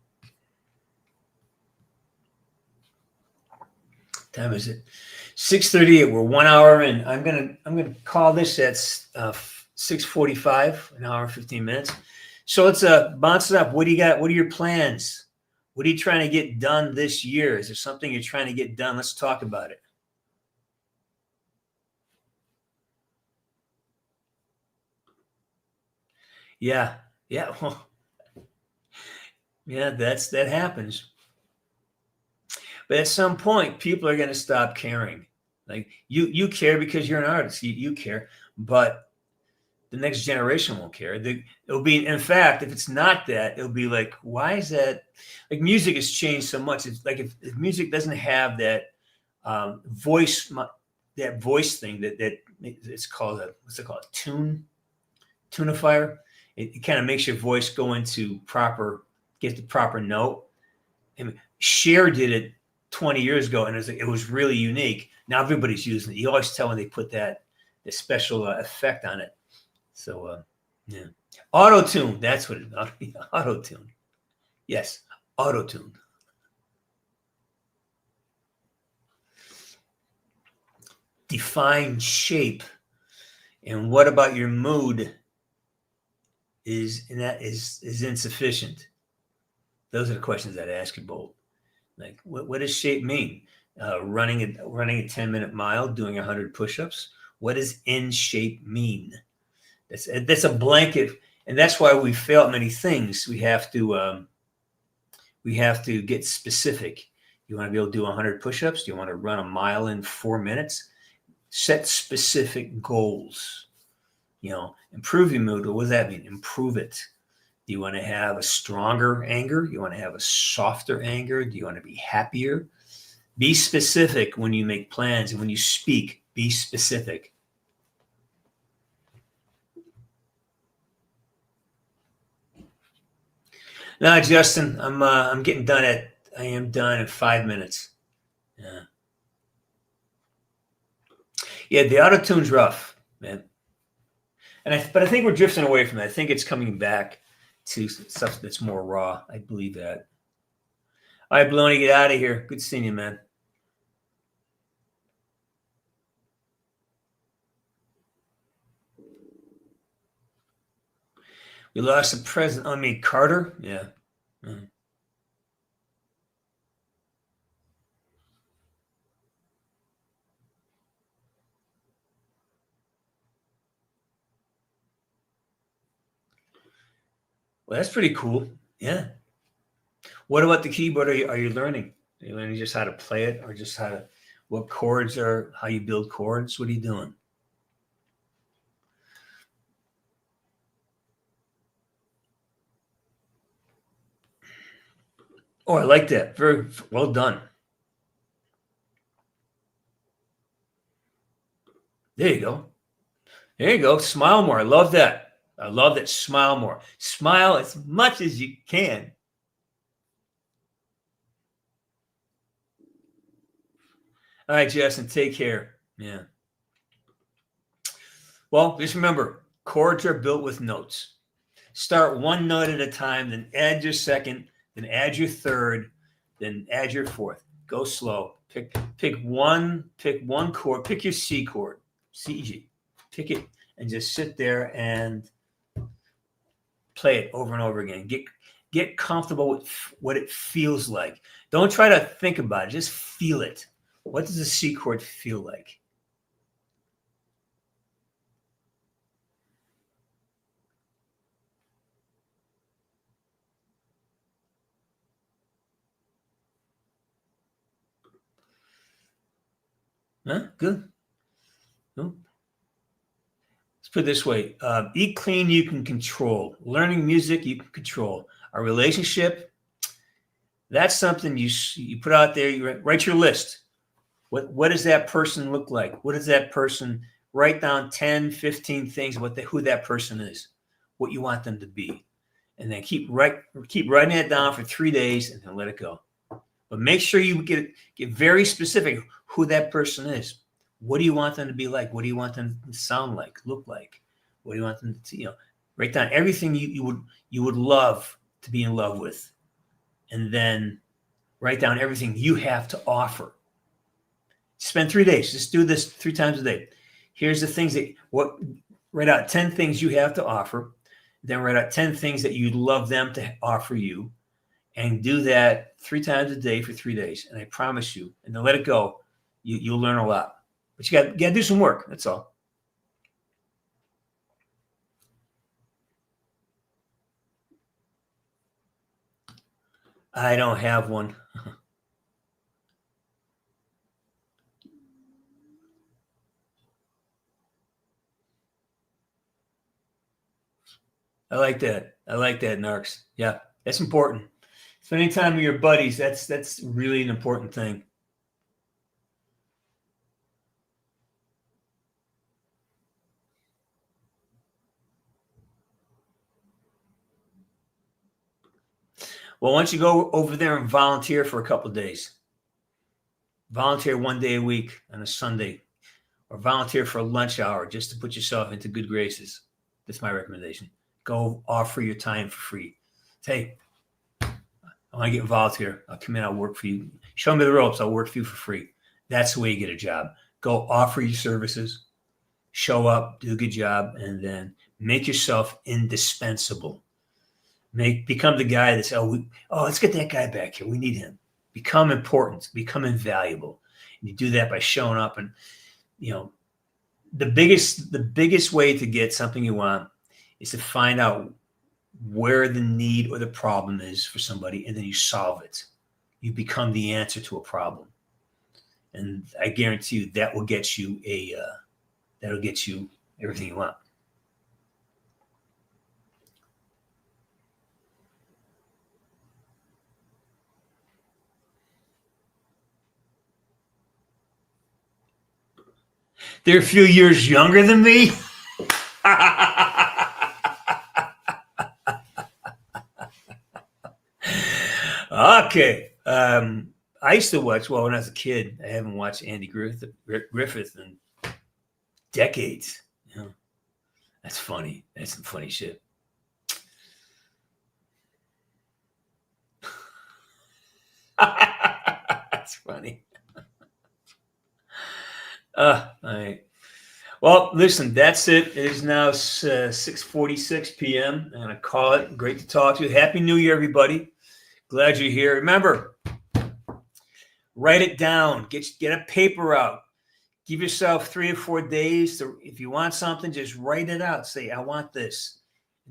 Time is it? 6:38. We're 1 hour in. I'm gonna call this at 6:45, an hour and 15 minutes. So let's bounce it up. What do you got? What are your plans? What are you trying to get done this year? Is there something you're trying to get done? Let's talk about it. Yeah. Well, yeah, that happens. But at some point, people are going to stop caring. Like you care because you're an artist. You care, but the next generation won't care. It'll be, in fact, if it's not that, it'll be like, why is that? Like music has changed so much. It's like if music doesn't have that voice thing that it's called what's it called? Tunifier. It kind of makes your voice go into get the proper note. I mean, Cher did it 20 years ago, and it was really unique. Now everybody's using it. You always tell when they put the special effect on it. So, yeah. Auto-tune. That's what it is. Auto-tune. Yes. Auto-tune. Define shape. And what about your mood is insufficient? Those are the questions I'd ask you both. Like, what does shape mean? Running a 10-minute mile, doing 100 push-ups. What does in shape mean? That's a blanket, and that's why we fail at many things. We have to get specific. You want to be able to do 100 push-ups? Do you want to run a mile in 4 minutes? Set specific goals. Improve your mood. What does that mean? Improve it. Do you want to have a stronger anger? Do you want to have a softer anger? Do you want to be happier? Be specific when you make plans, and when you speak, be specific. No, Justin, I'm getting done I am done in 5 minutes. Yeah, the auto-tune's rough, man. But I think we're drifting away from it. I think it's coming back to stuff that's more raw. I believe that. All right, Baloney, get out of here. Good seeing you, man. We lost a president. I mean, Carter? Yeah. Mm. Well, that's pretty cool. Yeah. What about the keyboard? Are you learning? Are you learning just how to play it, or just what chords are, how you build chords? What are you doing? Oh, I like that. Very well done. There you go. There you go. Smile more. I love that. I love that. Smile more. Smile as much as you can. All right, Justin, take care. Yeah. Well, just remember, chords are built with notes. Start one note at a time, then add your second, then add your third, then add your fourth. Go slow. Pick one chord. Pick your C chord, C, G. Pick it and just sit there and play it over and over again. Get comfortable with what it feels like. Don't try to think about it. Just feel it. What does a C chord feel like? Huh? Good. No. Let's put it this way. Eat clean, you can control. Learning music, you can control. A relationship, that's something you put out there. You write your list. What does that person look like? What does that person, write down 10, 15 things about who that person is, what you want them to be. And then keep writing it down for 3 days and then let it go. But make sure you get very specific who that person is. What do you want them to be like? What do you want them to sound like, look like? What do you want them to, write down everything you would love to be in love with. And then write down everything you have to offer. Spend 3 days. Just do this 3 times a day. Here's the things write out 10 things you have to offer. Then write out 10 things that you'd love them to offer you. And do that 3 times a day for 3 days. And I promise you, and then let it go, you'll learn a lot. But you got to do some work. That's all. I don't have one. I like that. Narcs. Yeah, that's important. Spending time with your buddies, that's really an important thing. Well, why don't you go over there and volunteer for a couple of days? Volunteer 1 day a week on a Sunday, or volunteer for a lunch hour just to put yourself into good graces. That's my recommendation. Go offer your time for free. Say, hey, I want to get involved here. I'll come in. I'll work for you. Show me the ropes. I'll work for you for free. That's the way you get a job. Go offer your services, show up, do a good job, and then make yourself indispensable. Become the guy that's, let's get that guy back here. We need him. Become important. Become invaluable. And you do that by showing up. And, the biggest way to get something you want is to find out where the need or the problem is for somebody, and then you solve it. you become the answer to a problem. And I guarantee you that will get you that'll get you everything you want. They're a few years younger than me. Okay. I used to watch, well, when I was a kid, I haven't watched Andy Griffith in decades. You know, that's funny. That's some funny shit. That's funny. All right. Well, listen, that's it. It is now 6:46 p.m. I'm going to call it. Great to talk to you. Happy New Year, everybody. Glad you're here. Remember, write it down. Get a paper out. Give yourself 3 or 4 days to, if you want something, just write it out. Say, I want this.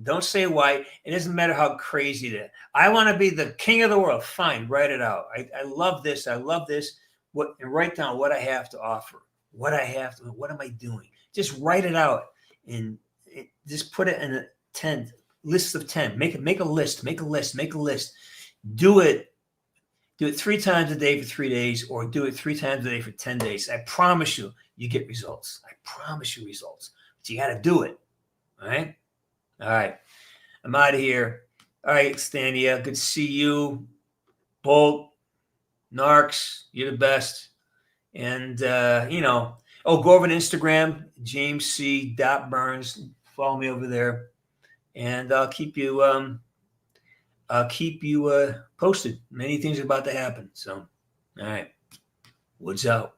Don't say why. It doesn't matter how crazy it is. I want to be the king of the world. Fine, write it out. I love this. I love this. And write down what I have to offer. What am I doing? Just write it out and just put it in a 10 list of 10. Make a list. Do it 3 times a day for 3 days, or do it 3 times a day for 10 days. I promise you get results. I promise you results. But you got to do it. All right. All right. I'm out of here. All right, Stania. Good to see you. Bolt, Narcs, you're the best. And, go over to Instagram, jamesc.burns. Follow me over there. And I'll keep you posted. Many things are about to happen. So, all right. Woods out.